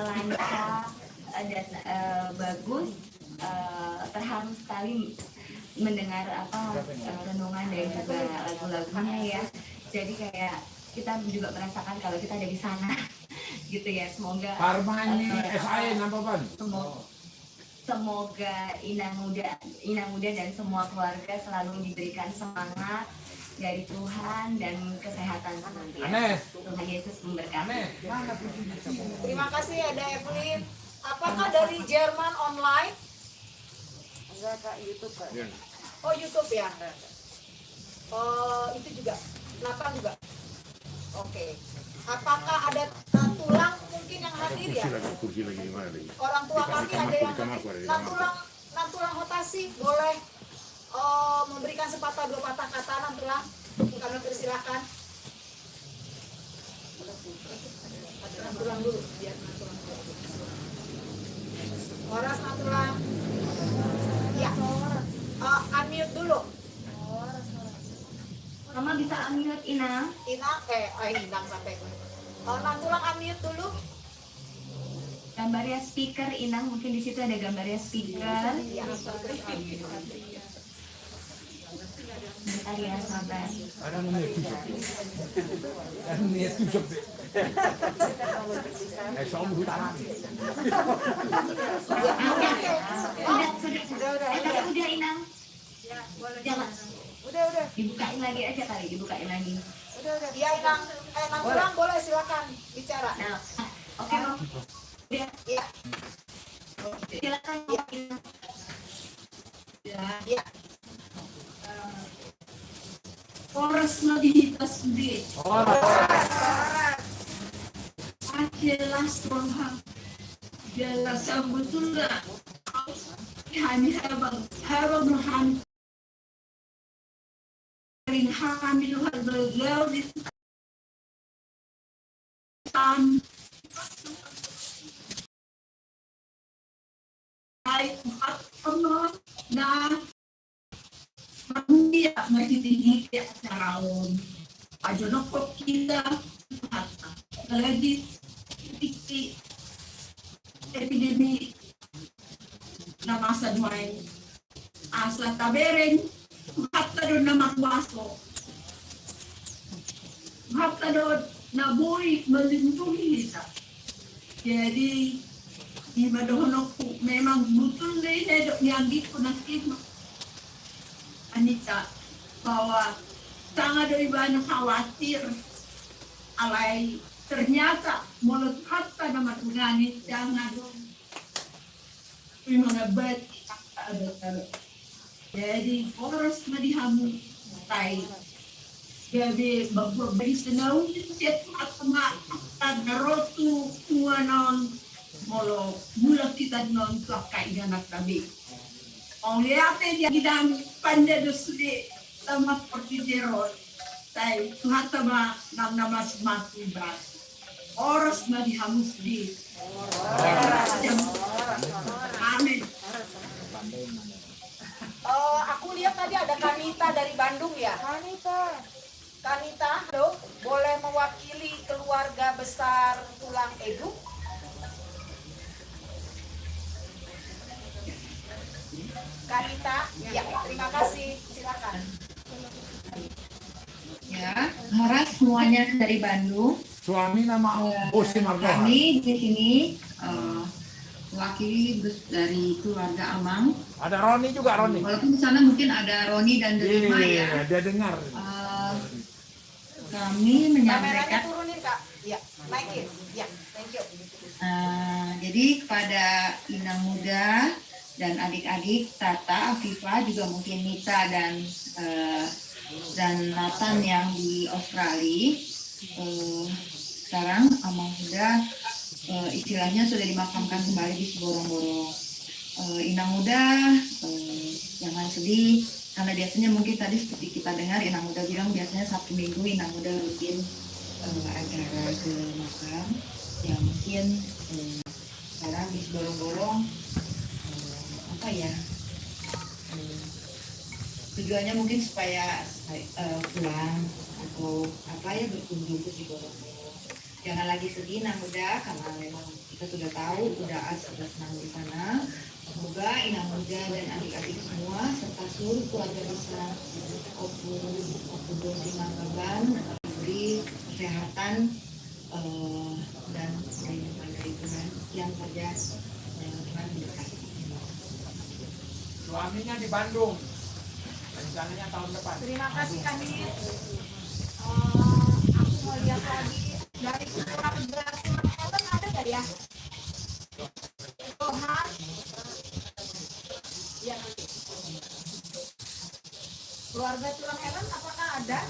lancar dan bagus. Terharu sekali mendengar renungan dan juga lagu-lagunya ya. Jadi kayak kita juga merasakan kalau kita ada di sana gitu ya. Semoga Harmani SAE nampak. Semoga Inang Muda dan semua keluarga selalu diberikan semangat dari Tuhan dan kesehatan senantiasa. Tuhan Yesus memberkati. Terima kasih ada Evelyn. Apakah dari Jerman online? Enggak, Kak, YouTube, Kak. Oh, YouTube ya. Itu juga. Belakang juga. Oke. Apakah ada tulang mungkin yang hadir ya? Orang tua kami ada yang hadir. Nantulang Hotasi boleh memberikan sepatah dua patah kata nantulang. Kami persilakan. Nantulang dulu, biar nantulang dulu. Horas nantulang. Ya. Unmute dulu. Mama bisa unmute Inang? Inang sampai. Nantulang unmute dulu. Gambarnya speaker Inang, mungkin di situ ada gambarnya speaker. Ya. Bentar ya, sabar. Sudah. Dibukain lagi aja kali, dibukain lagi. Udah. Iya, Inang pulang boleh silakan bicara. Nah, oke Bang. Ya, Iya. silakan. Iya. Oras na dihitas di. Jelas Tuhan. Jelas ang betul na. Hani habang hani. Ring hamil hal di tan. Ay, ano na manusia magtitingin sa raon. Ajo na po kita lagi iti epidemi na masa duay asa taberen hatta doon na makwaso hatta doon na buhay malintuhi kita. Jadi di madohonok po memang betul na hinedok niyagit ko na kino Anita bahwa sangat dari banyak khawatir alai ternyata mulut kata nama tunganit jangan mana bet jadi oras na dihamu tay jadi berbagi senau itu siap atma narotu kuanon molo mula kita non pakai ganak tabi. Ang liate dia gidang pande dosudi sama seperti jerot. Tay tuhata ba nam namas mati ba. Oras na dihamus di. Amin. Aku lihat tadi ada Kanita dari Bandung ya. Kanita, halo, boleh mewakili keluarga besar Tulang Edu? Kanita, ya, terima kasih, silakan. Ya, harap semuanya dari Bandung. Suami nama Bosi Marga. Kami di sini mewakili dari keluarga Amang. Ada Roni juga, Roni. Walaupun di sana mungkin ada Roni dan Delima ya. Dia dengar. Kami Kameranya menyampaikan. turunin Kak, ya, naikin, ya, thank you. Jadi kepada Inang Muda dan adik-adik Tata, Afifa, juga mungkin Nita dan Nathan yang di Australia. Sekarang Amang Muda istilahnya sudah dimakamkan kembali di Borong-Borong. Inang Muda jangan sedih karena biasanya mungkin tadi seperti kita dengar Inang Muda bilang biasanya Sabtu Minggu Inang Muda rutin acara ke makam ya mungkin sekarang di Borong-Borong apa ya tujuannya mungkin supaya pulang atau apa ya berkunjung ke Borong-Borong. Jangan lagi sedih Inang Muda karena memang kita sudah tahu udah sudah senang di sana. Semoga Inang Muda dan adik-adik semua serta seluruh keluarga besar Opus di Manggaban diberi kesehatan dan perlindungan dari Tuhan yang saja Tuhan berkati. Suaminya di Bandung. Rencananya tahun depan. Terima kasih Kanit. Aku mau lihat lagi dari keluarga Tulang ada nggak ya? Tuhan. Ya nanti. Keluarga Tulang Ellen apakah ada?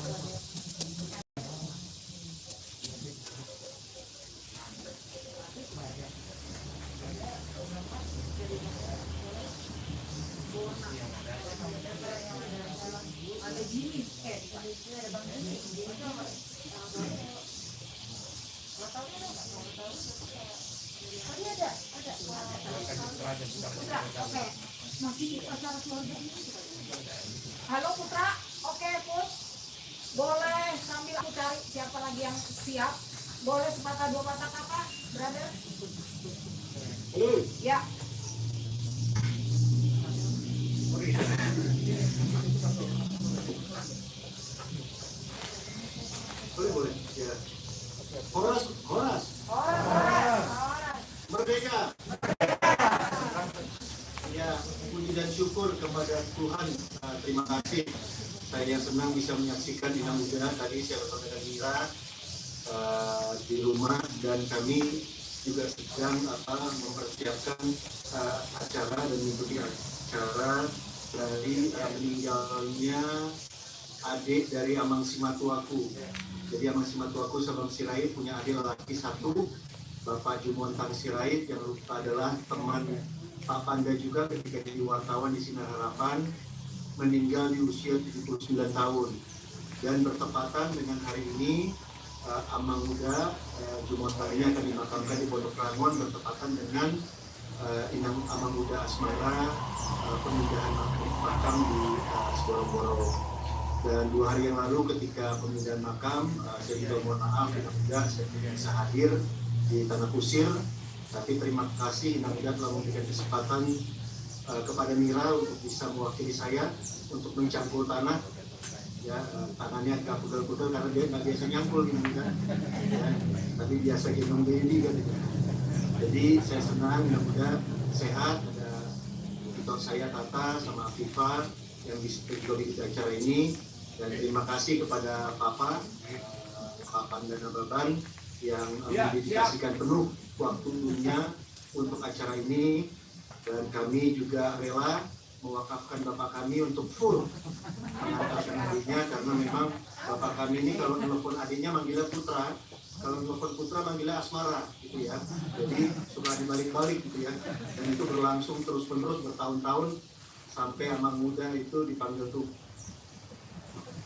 Ada Jimmy, ada Bang Jimmy. Oke. Masih acara keluarga ini. Halo Putra, oke Put. Boleh sambil aku cari siapa lagi yang siap. Boleh sepatah dua patah kata, brother. Ya. Boleh ya. Horas. Merdeka. Ya, puji dan syukur kepada Tuhan. Terima kasih Saya senang bisa menyaksikan Ina Muda tadi saya bersama dengan Mira di rumah, dan kami juga sedang mempersiapkan acara dan mengikuti acara dari meninggalnya adik dari Amang Simatuaku. Jadi Amang Simatuaku Sabang Sirait punya adik lelaki satu, Bapak Jumontang Sirait, yang adalah teman Pak Panda juga ketika jadi wartawan di Sinar Harapan, meninggal di usia 79 tahun. Dan bertepatan dengan hari ini Amang Muda Jumontang ini akan dimakamkan di Pondok Rangon, bertepatan dengan Amang Muda Asmara pemindahan makam di Boro-Boro. Dan 2 hari yang lalu ketika pemindahan makam, saya juga mohon maaf Ina Muda saya tidak bisa hadir di Tanah Kusir, tapi terima kasih Ina Muda telah memberikan kesempatan kepada Mira untuk bisa mewakili saya untuk mencangkul tanah. Ya, tangannya agak pegel-pegel karena dia nggak biasa nyangkul gitu kan, ya, tapi biasa gendong baby kan gitu. Jadi saya senang Ina Muda sehat, ada editor saya Tata sama Afifah yang bisa ikut acara ini, dan terima kasih kepada Papa Panda Nababan yang mendedikasikan penuh waktunya untuk acara ini, dan kami juga rela mewakafkan Bapak kami untuk full mengantarkan adiknya, karena memang Bapak kami ini kalau telepon adiknya manggilnya Putra, kalau telepon Putra manggilnya Asmara gitu ya, jadi suka dibalik-balik gitu ya, dan itu berlangsung terus-menerus bertahun-tahun sampai Amang Muda itu dipanggil tuh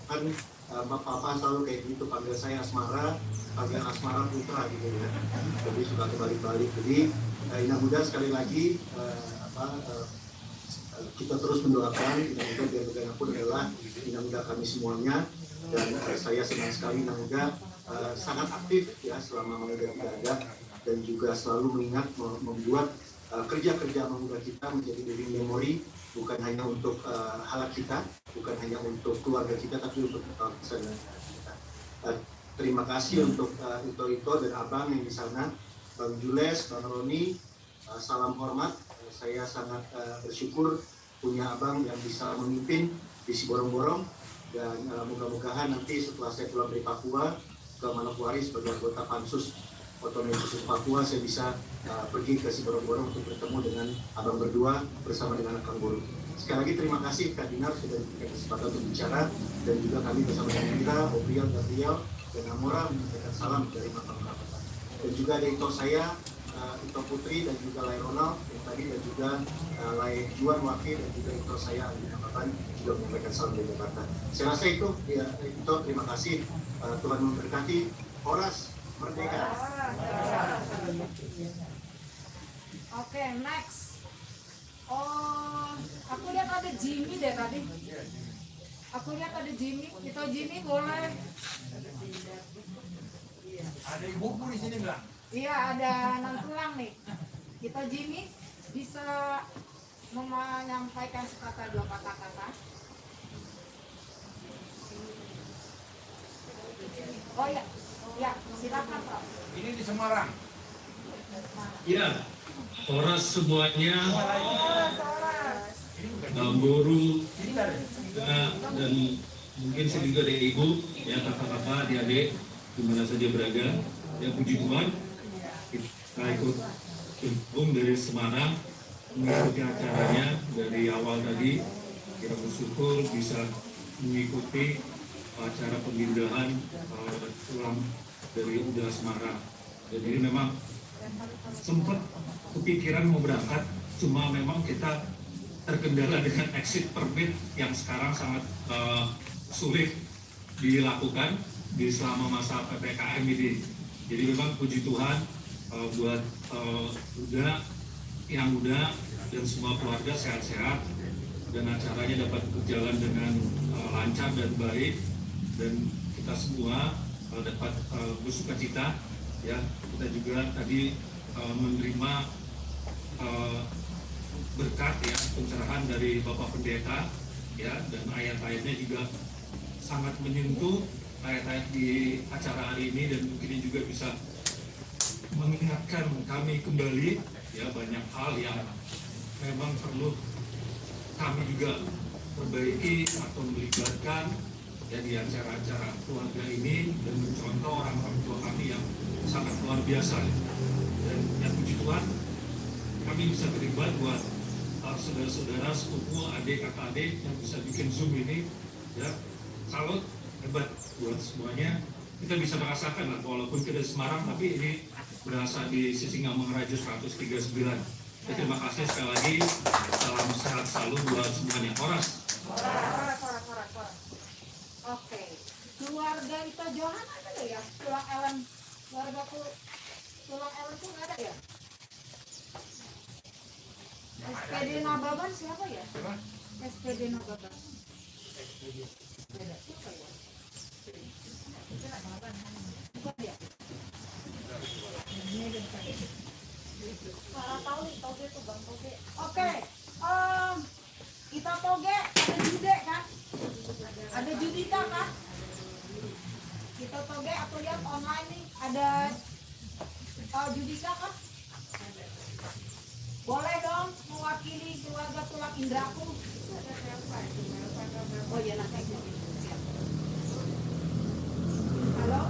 kan Bapak selalu kayak gitu, panggil saya Asmara, panggil Asmara Putra gitu ya, jadi suka kebalik-balik. Jadi Ina Muda sekali lagi kita terus mendoakan Ina Muda biar bagaimanapun adalah Ina Muda kami semuanya, dan saya senang sekali Ina Muda sangat aktif ya selama Amang Muda tidak ada, dan juga selalu mengingat membuat kerja-kerja Amang Muda kita menjadi living memory, bukan hanya untuk halak kita, bukan hanya untuk keluarga kita, tapi untuk bangsa dan negara kita. Terima kasih untuk Ito dan Abang yang di sana, Bang Jules, Bang Roni, salam hormat. Saya sangat bersyukur punya Abang yang bisa memimpin di Siborong-Borong, dan moga-mogahan nanti setelah saya pulang dari Papua ke Manokwari sebagai anggota Pansus Otonomi Khusus Papua, saya bisa pergi ke Siborong-Borong untuk bertemu dengan Abang berdua bersama dengan Kang Guru. Sekali lagi terima kasih Kak Dinar sudah diberikan kesempatan untuk bicara, dan juga kami bersama dengan Mira, Obriel, Gabriel, dan Amora menyampaikan salam dari Makam Perapatan. Dan juga ada Ito saya, Ito Putri, dan juga Lai Ronald yang tadi, dan juga Lai Juan Wakil, dan juga Ito saya Alina Baban juga menyampaikan salam dari Jakarta. Saya rasa itu ya, Ito terima kasih, Tuhan memberkati. Horas Merdeka. Oke, next. Oh, aku lihat ada Jimmy deh tadi. Aku lihat ada Jimmy. Itu Jimmy boleh. Ada ibuku di sini nggak? Iya, ada Nantulang nih. Kita Jimmy bisa menyampaikan sepatah dua patah kata. Oh ya, ya silakan Pak. Ini di Semarang. Ya, Horas semuanya, Bang Guru, dan mungkin saya juga ada Ibu, ya kakak-kakak, adik-adik, dimana saja berada. Ya puji Tuhan, kita ikut gabung dari Semarang, mengikuti acaranya dari awal tadi. Kita bersyukur bisa mengikuti acara pemindahan ulang dari Uda Semarang. Jadi memang sempat kepikiran mau berangkat, cuma memang kita terkendala dengan exit permit yang sekarang sangat sulit dilakukan di selama masa PPKM ini. Jadi memang puji Tuhan buat Uda, Ina Muda, dan semua keluarga sehat-sehat, dan acaranya dapat berjalan dengan lancar dan baik, dan kita semua dapat bersukacita. Ya, kita juga tadi menerima berkat ya, pencerahan dari Bapak Pendeta ya, dan ayat-ayatnya juga sangat menyentuh ayat-ayat di acara hari ini, dan mungkin ini juga bisa mengingatkan kami kembali ya banyak hal yang memang perlu kami juga memperbaiki atau melibatkan ya di acara-acara keluarga ini dan mencontoh orang-orang tua kami yang sangat luar biasa. Dan ya puji Tuhan kami bisa terlibat buat saudara-saudara, sepupu, adik, kakak adik yang bisa bikin Zoom ini, ya salut, hebat buat semuanya. Kita bisa merasakan lah, walaupun tidak di Semarang, tapi ini berasa di Sisingamangaraja 139. Ya, terima kasih sekali lagi, salam sehat selalu buat semuanya. Horas. Oke, keluarga itu Johan ada nggak ya? Tulang Ellen, keluarga tulang Ellen tuh nggak ada ya? SPD Nababan siapa ya? SPD Nababan. Beda, siapa ya? Bukan ya? Para Toge tuh Bang Toge. Oke, kita Toge ada Jude kan? Ada Judita kan? Kita Toge aku lihat online nih ada Judita kan? Boleh dong mewakili keluarga tulang Indraku. Oh iya lah kayak gitu. Halo?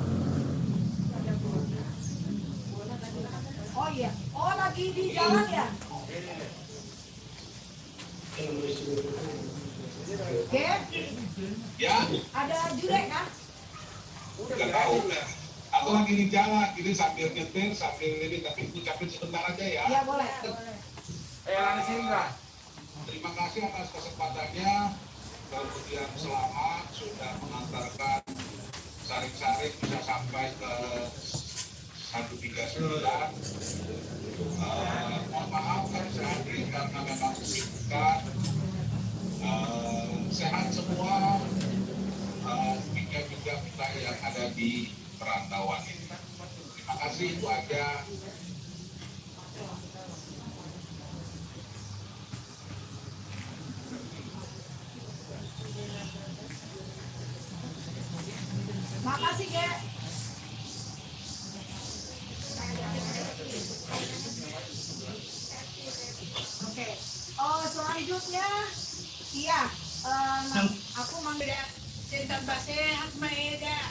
Oh iya. Oh lagi di jalan ya? Oke. Ya, Ada Jurek kan? udah tahu lah. Aku lagi di jalan, ini sambil nyetir, sambil ini, tapi ucapin sebentar aja ya. Iya boleh. Terima kasih atas kesempatannya. Kemudian selamat sudah mengantarkan saring-saring bisa sampai ke 139. Mohon maaf kan sehari karena memang kesibukan. Sehat semua. Juga kita yang ada di perantauan ini. Terima kasih, itu aja. Makasih, Ge. Oke. Oh, selanjutnya iya, aku manggil Tentang basehat maeda,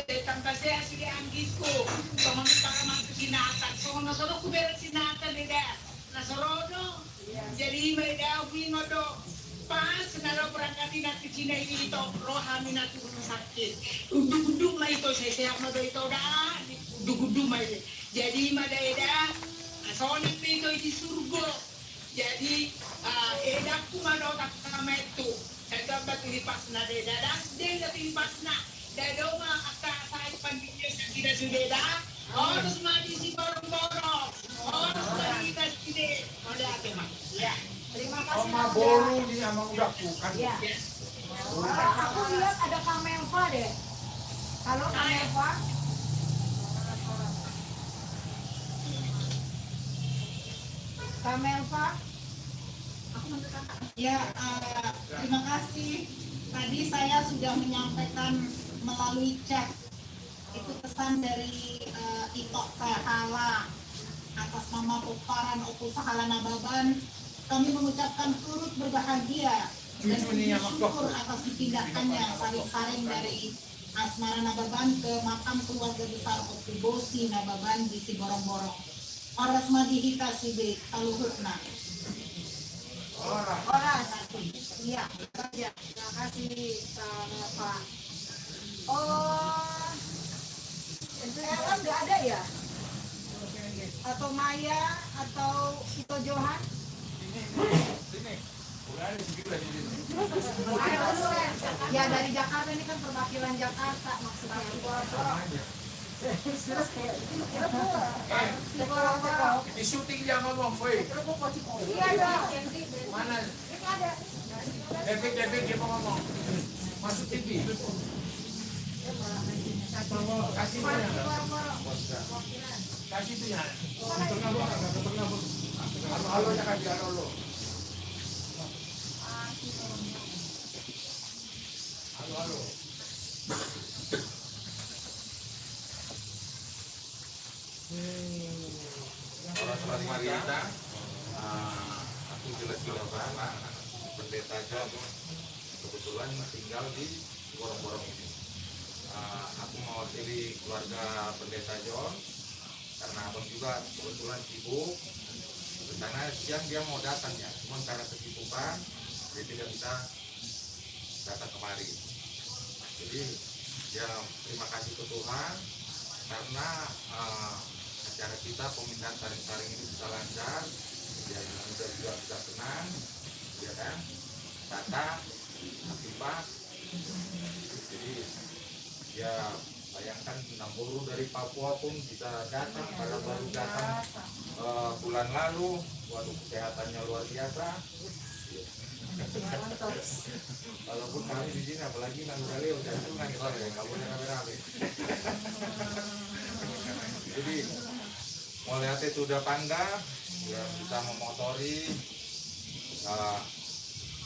tentang basehat sige anggitku, sama para mga sinatan, so nasaro ko berat sinatan eda, nasaro jadi maeda wino do, pas nalo perangkatin at kicina ito, rohami na turun sakit, udug-udug na ito, seseyak na do ito da, udug-udug na ito, jadi madaeda, so nito di surgo, jadi edak kumadot kama ito. Saya dapat dilipas na de dadas de na dilipas na dado mga akasay pandilya sa tidak sudah harus mati si borong-borong harus mati si de oleh ate mah ya. Terima kasih. Sama bolu ini sama udahku kan. Ya. Aku lihat ada Kamelva deh. Halo Kamelva. Kamelva. Ya, terima kasih. Tadi saya sudah menyampaikan melalui chat itu pesan dari Itok Sahala atas nama Puparan Oku Sahala Nababan. Kami mengucapkan turut berbahagia dan bersyukur atas dipindahkannya saring-saring dari Asmara Nababan ke makam keluarga besar Oku Bosi Nababan di Siborong-Borong. Oras madihika sibe kaluhurna. Oras. Iya, saja. Terima kasih Pak. Oh, Ellen nggak ada ya? Atau Maya atau Ito Johan? Sini. Udah ada sedikit lagi di sini. Ya dari Jakarta, ini kan perwakilan Jakarta maksudnya. Di syuting dia ngomong, woi. Iya dong. Mana? Ini ada. David dia mau ngomong. Masuk TV. Kasih mana? Kasih itu ya. Halo ya kasih halo. Halo. Orang Marita, aku jelas-jelas Pendeta John kebetulan tinggal di Borong-Borong ini. Aku mewakili keluarga Pendeta John karena abang juga kebetulan sibuk. Karena siang dia mau datang ya, cuma karena kesibukan dia tidak bisa datang kemari. Jadi ya terima kasih ke Tuhan karena acara kita pemindahan taring-taring ini bisa lancar, ya muda juga bisa senang, ya kan? Tata, akibat, jadi ya bayangkan 60 dari Papua pun bisa datang, pada baru datang bulan lalu, waduh kesehatannya luar biasa. Walaupun kami di sini apalagi nanggale udah sungai ya, kamu rame-rame. Jadi mau lihat itu udah panda, ya bisa memotori.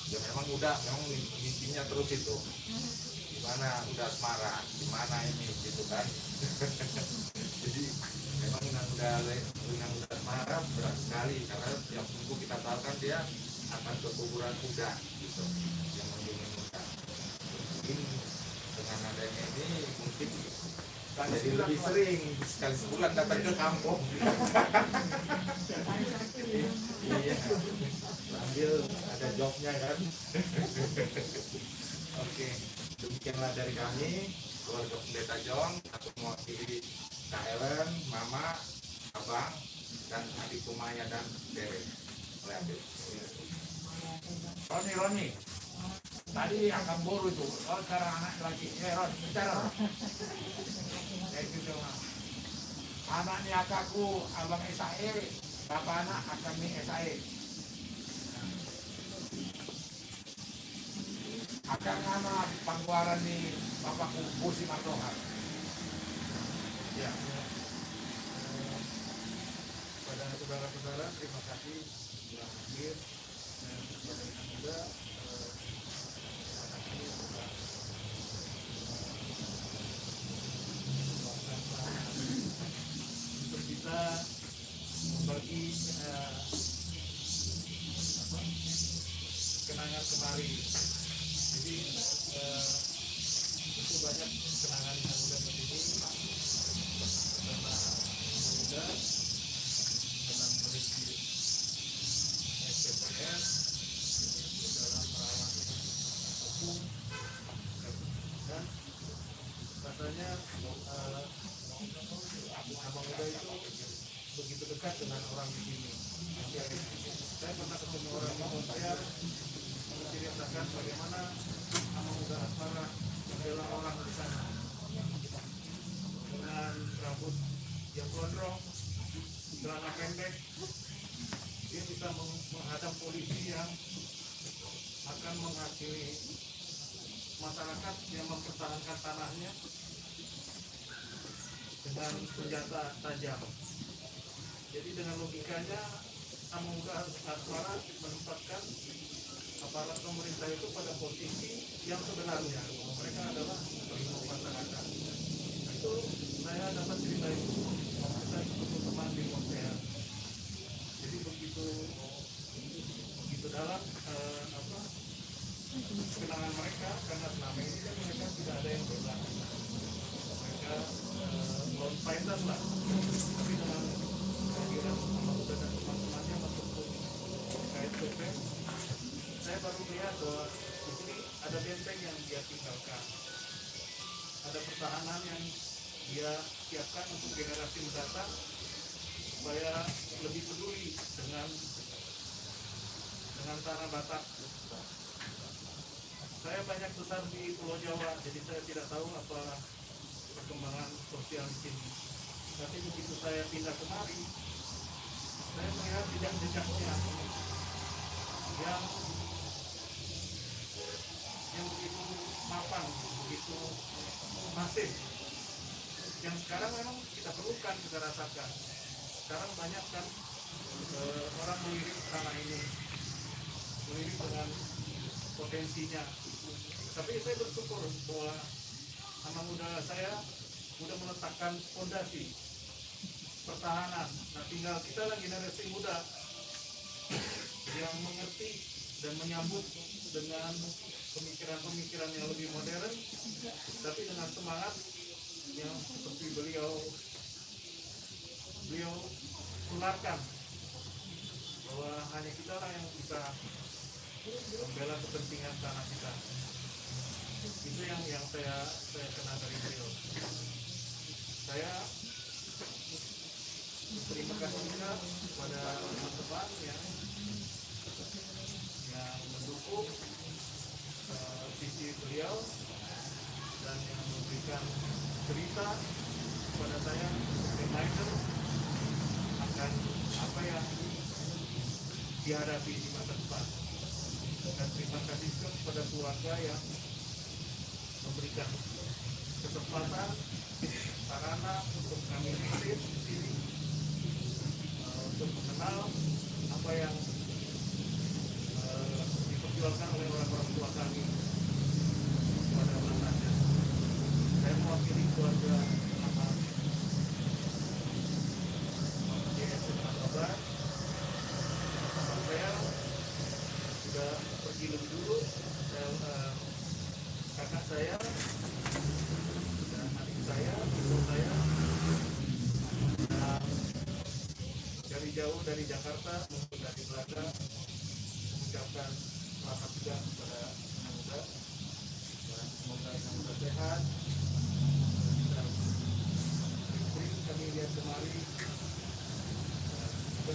Ya memang mimpinya terus itu. Gimana udah asmara, gimana ini gitu kan. Jadi memang udah asmara berat sekali karena yang minggu kita tahu kan dia akan ke kuburan kuda gitu yang mengunjungi muda. Mungkin dengan adanya ini mungkin kan jadi lebih sering sekali sebulan datang ke kampung. Iya, sambil ada jobnya kan. Oke, demikianlah dari kami keluarga Pendeta John. Aku mewakili Kak Ellen, Mama, Abang, dan adikku Maya dan Dere. Roni, tadi akan boru itu, sekarang anak lagi, Ron, bicara. Kayak gitu mah. Anaknya kakakku, Abang SAE, bapak anak akan nih SAE. Akan anak pangguaran nih bapakku Busi Matohan. Ya. Pada saudara-saudara, terima kasih sudah hadir. Dan juga untuk kita membagi kenangan kemari. Jadi itu banyak kenangan yang udah berdiri karena muda dalam memiliki SPPS dalam merawat hukum dan katanya abang muda itu begitu dekat dengan orang di sini. Saya pernah ketemu orang yang saya menceritakan bagaimana abang muda asmara adalah orang di sana dengan rambut yang gondrong, celana pendek. Dia bisa menghadap polisi yang akan menghakimi masyarakat yang mempertahankan tanahnya dengan senjata tajam. Jadi dengan logikanya Abang Muda Asmara menempatkan aparat pemerintah itu pada posisi yang sebenarnya. Mereka adalah pelindung masyarakat. Itu saya dapat cerita itu saya ketemu teman di Montreal. Jadi begitu dalam kenangan mereka karena selama ini kan mereka tidak ada yang bebas. Mereka lone fighter lah. Tapi dengan kehadiran Abang Muda dan teman-temannya meskipun terkait survei, saya baru melihat bahwa di sini ada benteng yang dia tinggalkan, ada pertahanan yang dia siapkan untuk generasi mendatang supaya lebih peduli dengan tanah Batak. Saya banyak besar di Pulau Jawa, jadi saya tidak tahu apa perkembangan sosial di sini. Tapi begitu saya pindah kemari, saya melihat jejak-jejaknya yang begitu mapan, begitu masif. Yang sekarang memang kita perlukan, kita rasakan. Sekarang banyak kan orang melirik tanah ini, melirik dengan potensinya. Tapi saya bersyukur bahwa anak muda saya sudah meletakkan fondasi pertahanan. Nah tinggal kita lagi generasi muda yang mengerti dan menyambut dengan pemikiran-pemikiran yang lebih modern, tapi dengan semangat yang seperti beliau tularkan, bahwa hanya kita lah yang bisa membela kepentingan tanah kita. Itu yang saya kenal dari beliau. Saya terima kasih juga kepada teman-teman yang mendukung visi beliau dan yang memberikan cerita kepada saya, reminder akan apa yang dihadapi di masa depan. Dan terima kasih juga kepada keluarga yang memberikan kesempatan sarana untuk kami visit di sini untuk mengenal apa yang diperjuangkan oleh orang-orang tua kami pada masanya. Saya mewakili keluarga anak YSN Makabar. Saya sudah pergi lebih dulu. Kakak saya dan adik saya, ibu saya dari jauh dari Jakarta maupun dari Belanda mengucapkan selamat juga kepada Yang Muda, dan semoga Yang Muda sehat. Dan sering kami lihat kemari juga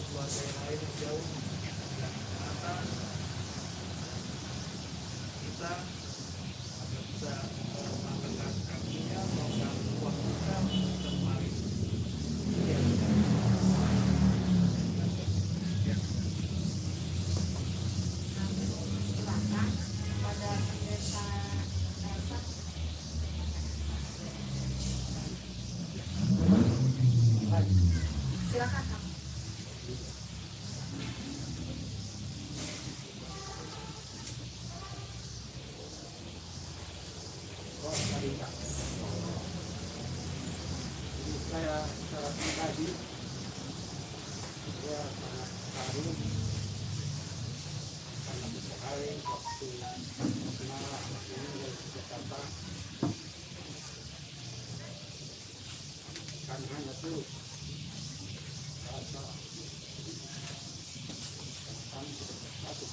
keluarga yang lain yang jauh yang kesehatan kita agar bisa mengangkat kakinya, mengangkat waktunya kita kemari. Silakan. Saya secara pribadi saya sangat harum karena sekali waktu malam ini dari Jakarta kan hanya itu rasa kami sudah bersatu.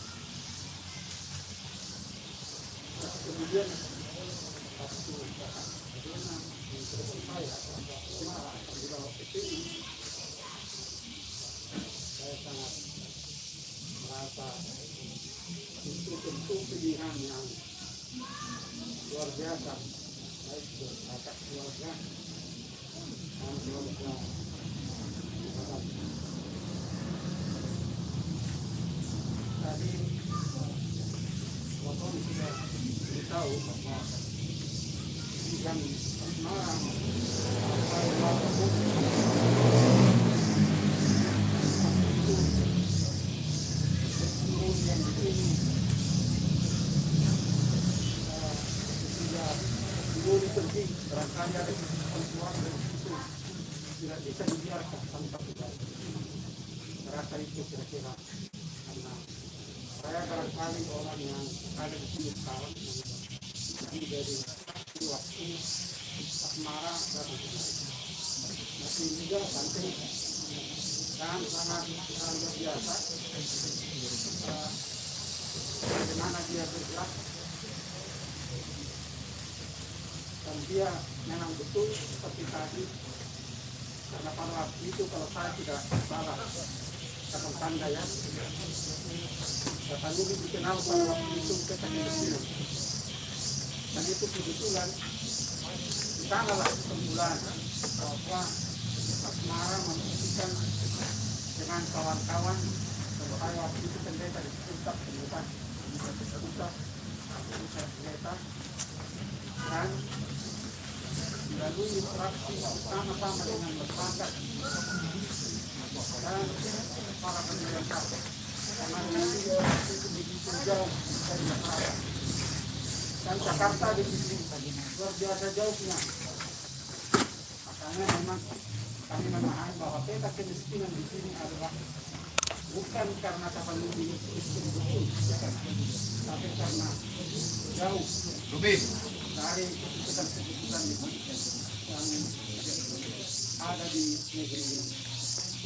Kemudian waktu bagaimana menurut saya Semarang di bawah ini saya sangat merasa itu tentu pilihan yang luar biasa, baik berkata keluarga dan keluarga barat. Tadi waktu sudah beritahu bahwa yang Semarang barangkali ada keluar dari situ tidak bisa dibiarkan tanpa tidak. Saya rasa itu kira-kira karena saya barangkali orang yang ada di sini sekarang yang dari waktu asmara dan masih juga santai dan sangat luar biasa bagaimana dia bergerak. Dan dia memang betul seperti tadi, karena pada waktu itu kalau saya tidak salah kata tanda ya, kata Luli dikenal pada waktu itu kita di sini, dan itu kebetulan di sanalah kebetulan bahwa Asmara membuktikan dengan kawan-kawan bahwa waktu itu pendeta di pusat pendeta dan melalui interaksi sama-sama dengan masyarakat dan para pemerintah, karena itu begitu jauh dari masyarakat dan Jakarta di sini luar biasa jauhnya. Makanya memang kami memahami bahwa peta kemiskinan di sini adalah bukan karena Tapanuli miskin betul, tapi karena jauh dari keputusan-keputusan yang ada di negeri ini.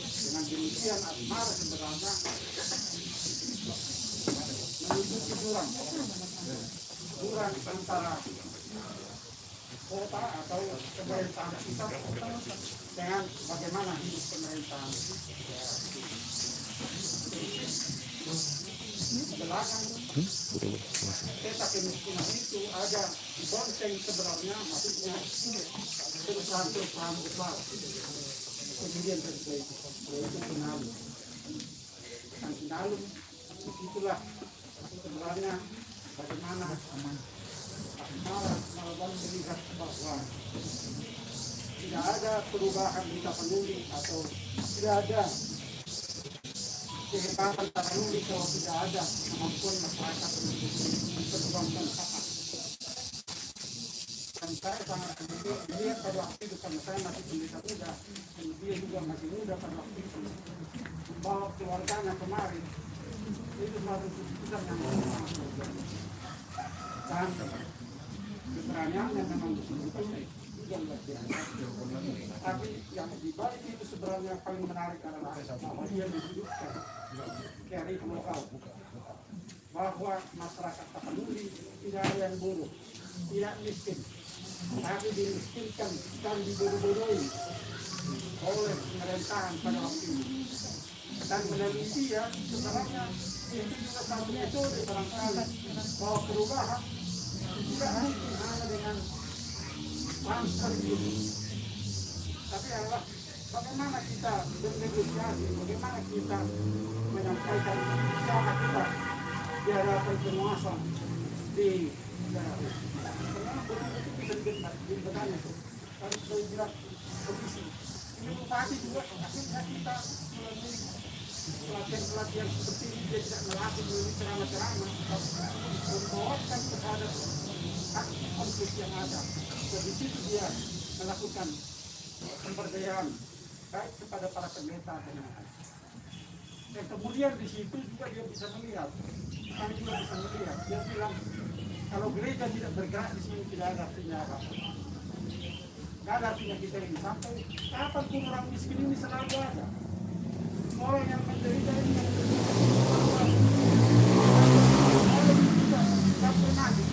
Dengan demikian asmara sebenarnya menutupi jurang antara kota atau pemerintahan kita dengan bagaimana hidup pemerintahan. Belakang peta kemiskinan itu ada bonteng sebenarnya, maksudnya perusahaan-perusahaan besar. Kemudian terjadi yaitu Sinalum. Dan Sinalum itulah sebenarnya bagaimana Asmara melihat bahwa tidak ada perubahan di Tapanuli atau tidak ada kehebatan Tapanuli kalau tidak ada kemampuan masyarakat untuk memperjuangkan hak. Dan saya sangat melihat pada waktu itu karena saya masih pendeta muda, dan dia juga masih muda pada waktu itu, membawa keluarganya kemarin, itu satu keputusan yang sangat luar biasa. Dan keberaniannya memang betul-betul juga luar biasa. Tapi yang lebih baik itu sebenarnya paling menarik adalah bahwa dia menghidupkan kearifan lokal, bahwa masyarakat Tapanuli tidak ada yang bodoh, tidak miskin, tapi dimiskinkan dan dibodoh-bodohi oleh pemerintahan pada waktu itu. Dan melalui dia sebenarnya itu juga satu metode barangkali bahwa perubahan tidak hanya dengan bangsa ini, tapi adalah bagaimana kita bernegosiasi, bagaimana kita menyampaikan siapa kita di hadapan penguasa di daerah ini. Bagaimana betul-betul bisa dibenarkan itu harus bergerak kondisi. Ini bupati juga akhirnya kita melalui pelatihan-pelatihan seperti ini dia tidak melatih melalui ceramah-ceramah, membawakan kepada hak konflik yang ada. Dan di situ dia melakukan pemberdayaan baik kepada para pendeta dan lain-lain. Dan kemudian di situ juga dia bisa melihat, kami juga bisa melihat, dia bilang kalau gereja tidak bergerak di sini tidak ada artinya apa-apa. Tidak ada artinya kita ini sampai kapanpun orang miskin ini selalu ada. Orang yang menderita ini yang sampai mati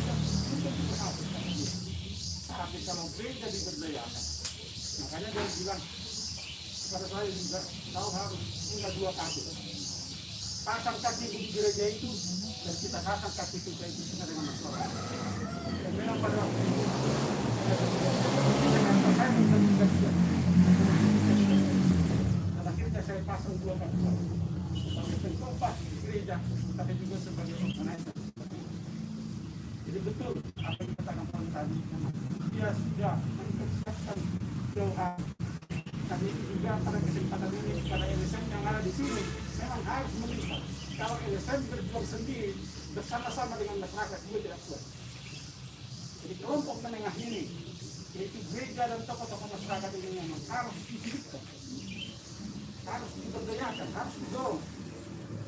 tapi kalau gereja diberdayakan, makanya dia bilang kepada saya juga, kau harus punya dua kaki, pasang kaki di gereja itu dan kita pasang kaki kita itu dengan masyarakat. Dan memang pada waktu itu saya menentukan dia. Dan akhirnya saya pasang dua kaki sebagai pengkompah gereja, tapi juga sebagai organizer. Jadi betul apa yang dikatakan tadi, dia sudah mempersiapkan doa. Dan itu juga pada kesempatan ini pada LSM yang ada di sini memang harus melihat kalau LSM berjuang sendiri bersama-sama dengan masyarakat juga tidak kuat. Jadi kelompok menengah ini yaitu gereja dan tokoh-tokoh masyarakat ini memang harus dihidupkan, harus diberdayakan, harus didorong.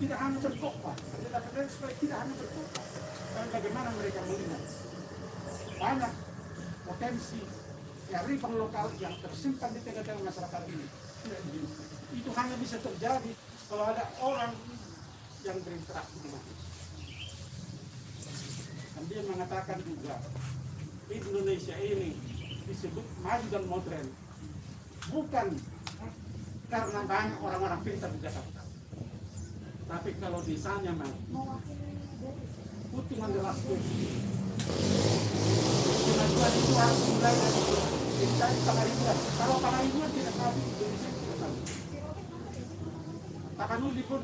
Tidak hanya berkhotbah, tetapi supaya tidak hanya berkhotbah. Dan bagaimana mereka melihat banyak potensi kearifan lokal yang tersimpan di tengah-tengah masyarakat ini. Itu hanya bisa terjadi kalau ada orang yang berinteraksi dengan itu. Dan dia mengatakan juga Indonesia ini disebut maju dan modern bukan karena banyak orang-orang pintar di Jakarta, tapi kalau desanya maju. Putungan deras kemajuan itu harus mulai dari Pangaribuan. Kalau Pangaribuan tidak maju, Indonesia tidak maju. Tapanuli pun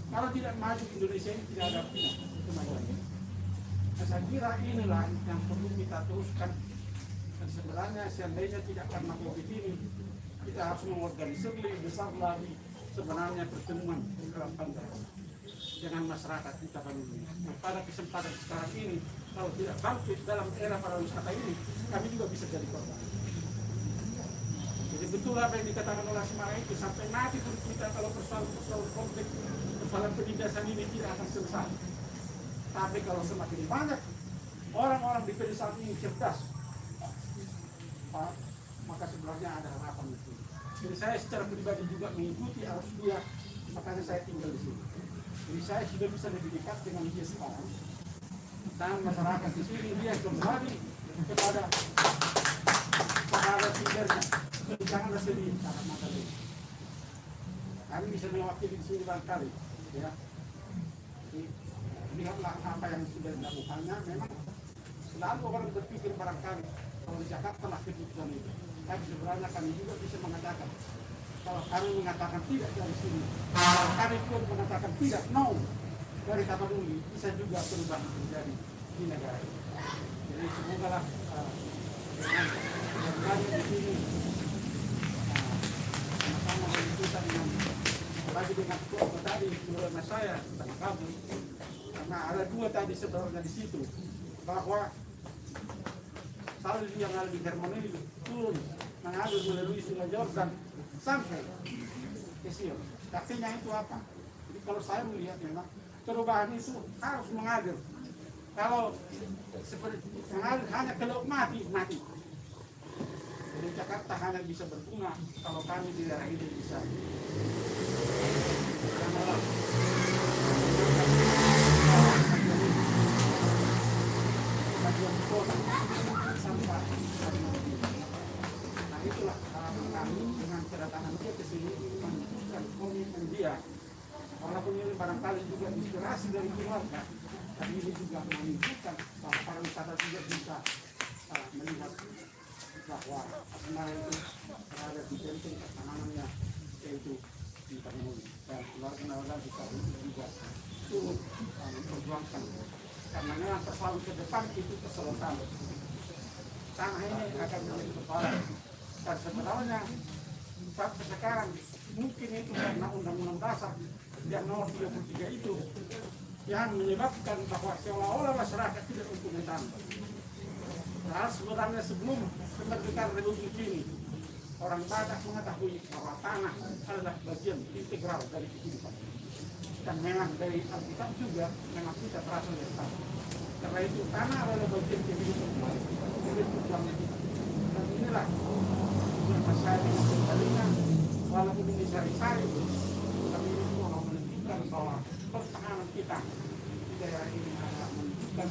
kalau tidak maju Indonesia ini tidak ada kemajuan. Nah, saya kira inilah yang perlu kita teruskan. Dan sebenarnya seandainya tidak karena COVID ini, kita harus mengorganisir lebih besar lagi sebenarnya pertemuan dalam pandang dengan masyarakat di Tapanuli. Nah, pada kesempatan sekarang ini, kalau tidak bangkit dalam era pariwisata ini, kami juga bisa jadi korban. Jadi betul apa yang dikatakan oleh Semara itu, sampai mati pun kita kalau persoalan konflik, persoalan penindasan ini tidak akan selesai. Tapi kalau semakin banyak orang-orang di pedesaan ini cerdas, maka sebenarnya ada harapan itu. Jadi saya secara pribadi juga mengikuti arus dia, makanya saya tinggal di sini. Jadi saya sudah bisa lebih dekat dengan dia sekarang. Dan masyarakat di sini dia kembali kepada leadernya. Jadi janganlah sedih karena masalah ini. Kami bisa mewakili di sini barangkali, ya. Jadi lihatlah apa yang sudah dilakukannya. Memang selalu orang berpikir barangkali kalau di Jakarta lah keputusan itu. Tapi sebenarnya kami juga bisa mengatakan, kalau kami mengatakan tidak dari sini, kalau kami pun mengatakan tidak, no, dari Tapanuli, bisa juga perubahan terjadi di negara ini. Jadi semoga lah dengan kami di sini sama-sama menentukan dengan lagi dengan ketua tadi, keluarga saya tentang kamu, karena ada dua tadi sebenarnya di situ, bahwa salju yang ada di Hermoni turun mengalir melalui Sungai Jordan sampai ke Sion. Artinya itu apa? Jadi kalau saya melihat memang perubahan itu harus mengalir. Kalau seperti mengalir hanya ke laut mati. Jadi Jakarta hanya bisa berbunga kalau kami di daerah ini bisa. Nah itulah harapan kami dengan kedatangan dia ke sini menunjukkan komitmen dia. Walaupun ini barangkali juga inspirasi dari keluarga, tapi ini juga menunjukkan bahwa pariwisata juga bisa melihat bahwa sebenarnya itu berada di penting pertanangannya, yaitu di Tapanuli. Dan keluarga bisa juga turut memperjuangkan. Karena memang persoalan ke depan itu keseluruhan. Tanah ini akan menjadi persoalan. Dan sebenarnya sampai sekarang mungkin itu karena Undang-Undang Dasar yang nomor 33 itu yang menyebabkan bahwa seolah-olah masyarakat tidak mempunyai tanah. Nah, sebenarnya sebelum kemerdekaan Republik ini, orang Batak mengetahui bahwa tanah adalah bagian integral dari kehidupan. Dan memang dari Alkitab juga memang kita berasal dari tanah. Karena itu tanah adalah bagian kehidupan kita. Dan inilah yang masyarakat kembalinya, walaupun ini sari-sari, tapi ini mau menunjukkan bahwa pertahanan kita di daerah ini adalah menunjukkan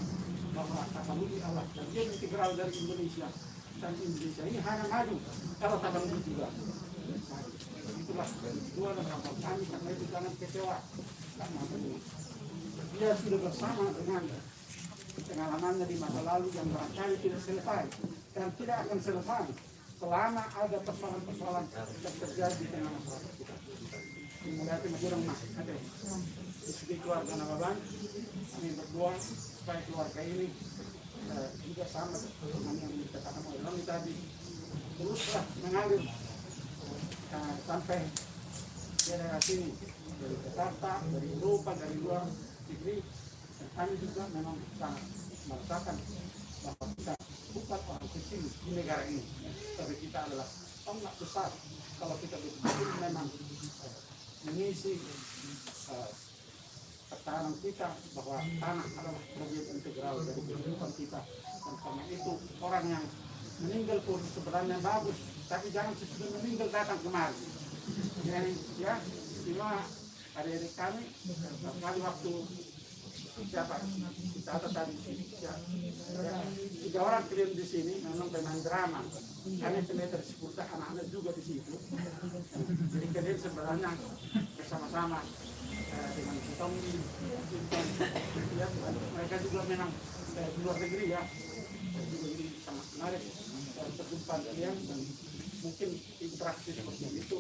bahwa Tapanuli adalah bagian integral dari Indonesia. Dan Indonesia ini hanya maju kalau Tapanuli juga maju. Itulah dua dan harapan kami, karena itu jangan kecewa. Karena dia sudah bersama dengan pengalamannya di masa lalu yang barangkali tidak selesai dan tidak akan selesai selama ada persoalan-persoalan yang terjadi di tengah masyarakat kita. Mulai dari orang ada di segi keluarga Nababan, kami berdoa supaya keluarga ini juga sama dengan yang dikatakan oleh Lami tadi, teruslah mengalir sampai ke daerah sini, dari Jakarta, dari Eropa, dari luar negeri. Dan kami juga memang sangat merasakan bahwa kita bukan orang kecil di negara ini, tapi kita adalah sangat besar kalau kita betul-betul memang mengisi pertahanan kita bahwa tanah adalah bagian integral dari kehidupan kita. Dan karena itu orang yang meninggal pun sebenarnya bagus, tapi jangan sesudah meninggal datang kemari. Jadi ya, cuma adik-adik kami kali waktu siapa kita ada tadi ya, 3 orang klien di sini memang pemain drama. Kami peneter sepuluh anak-anak juga di situ. Jadi kalian sebenarnya bersama-sama dengan Tommy, ya, mereka juga memang di luar negeri ya, juga ini sangat menarik perjumpaan kalian, dan mungkin interaksi seperti itu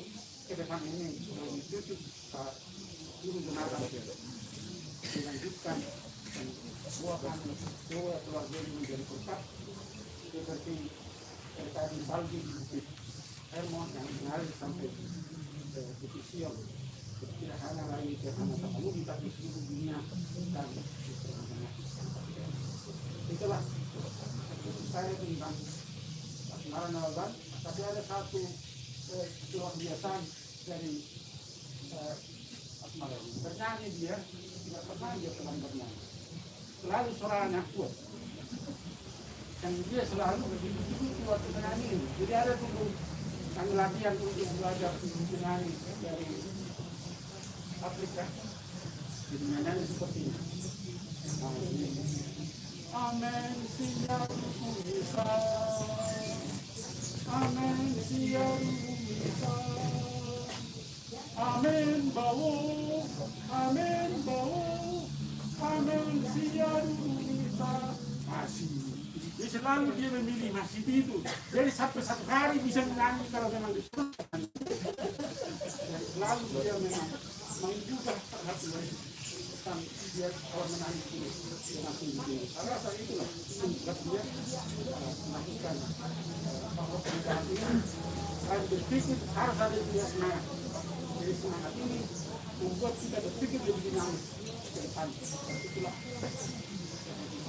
ke depan ini cukup digunakan dilanjutkan dan buahkan dua keluarga ini menjadi berkat seperti tadi salju di Hermon yang mengalir sampai ke Sion. Tidak hanya lagi ke Tapanuli, tapi seluruh dunia dan itulah saya tentang Asmara Nababan. Tapi ada satu kebiasaan dari Asmara ini. Bernyanyi dia tidak pernah dia teman bernyanyi, selalu suaranya kuat, dan dia selalu begitu waktu menyanyi. Jadi ada tunggu kami latihan untuk belajar menyanyi dari Afrika. Jadi menyanyi seperti ini. Amen, siap bisa. Amen, siap bisa. Amen, bawo. Amen, bawo. Amen, siap bisa. Masih. Jadi selalu dia memilih masjid itu. Jadi satu hari bisa menyanyi kalau memang disuruh. Selalu dia memang menggugah perhatian tentang dia orang menangis itu dengan tinggi. Karena saat itulah membuat dia melakukan pernikahan ini. Saya berpikir harus ada dia semangat. Jadi semangat ini membuat kita berpikir lebih dinamis ke depan. Itulah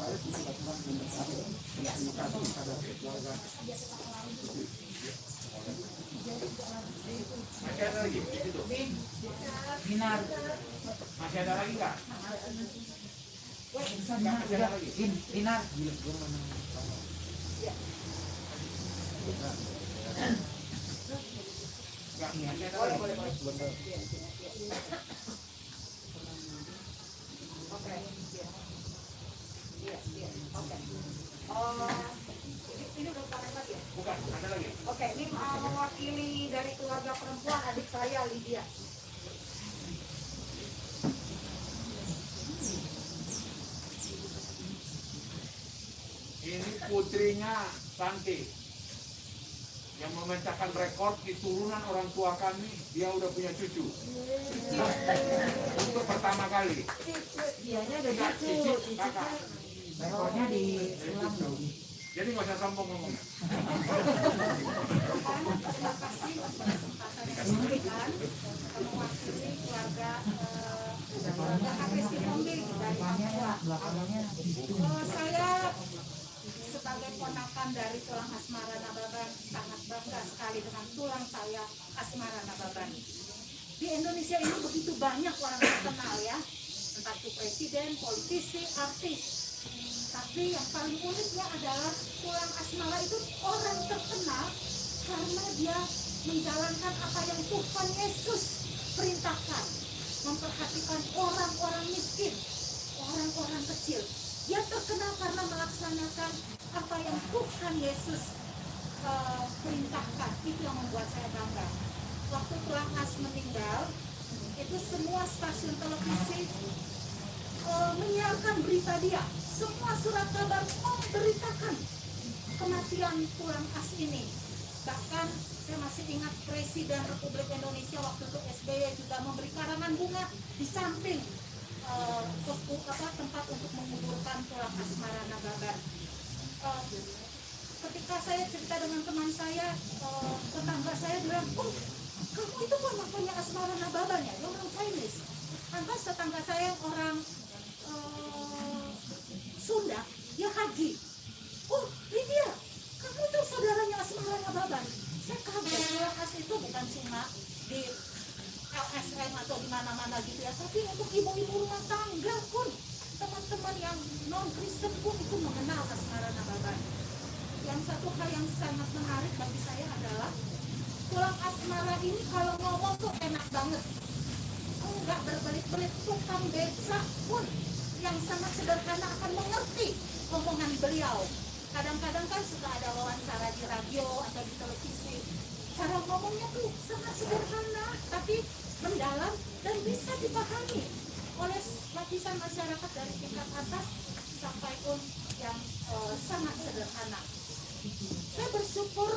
saya tidak pernah memberkati. Terima kasih kepada keluarga. Masih ada lagi? Binar. Masih ada lagi nggak? Bisa binar udah. Binar. Oke. Iya. Oke. Ini udah panen lagi ya? Bukan, ada lagi. Oke, ini mewakili dari keluarga perempuan adik saya Lydia. Ini putrinya Santi yang memecahkan rekor di turunan orang tua kami. Dia udah punya cucu untuk pertama kali. Dianya udah Cici, kakak. Rekornya diulang dong. Jadi nggak usah sombong ngomong. Terima kasih atas kesempatan yang diberikan mewakili keluarga Hafiz Mombi dari Papua. Saya sebagai ponakan dari tulang Asmara Nababan sangat bangga sekali dengan tulang saya Asmara Nababan. Di Indonesia ini begitu banyak orang terkenal ya, entah itu presiden, politisi, artis. Tapi yang paling uniknya adalah tulang Asmara itu orang terkenal karena dia menjalankan apa yang Tuhan Yesus perintahkan, memperhatikan orang-orang miskin, orang-orang kecil. Dia terkenal karena melaksanakan apa yang Tuhan Yesus perintahkan. Itu yang membuat saya bangga. Waktu tulang As meninggal, itu semua stasiun televisi menyiarkan berita dia. Semua surat kabar memberitakan kematian tulang As ini. Bahkan saya masih ingat Presiden Republik Indonesia waktu itu SBY juga memberi karangan bunga di samping tempat untuk menguburkan tulang Asmara Nababan. Ketika saya cerita dengan teman saya, tetangga saya bilang, oh kamu itu ponakannya Asmara Nababan ya? Dia orang Chinese. Lantas tetangga saya orang Sunda, dia haji. Oh Lydia, kamu itu saudaranya Asmara Nababan. Saya kaget, tulang As itu bukan cuma di LSM atau di mana-mana gitu ya, tapi untuk ibu-ibu rumah tangga pun, teman-teman yang non-Kristen pun itu mengenal Asmara Nababan. Yang satu hal yang sangat menarik bagi saya adalah tulang Asmara ini kalau ngomong tuh enak banget, enggak berbelit-belit. Tukang beca pun yang sangat sederhana akan mengerti omongan beliau. Kadang-kadang kan suka ada wawancara di radio atau di televisi, cara ngomongnya tuh sangat sederhana tapi mendalam dan bisa dipahami oleh lapisan masyarakat dari tingkat atas sampai pun yang sangat sederhana. Saya bersyukur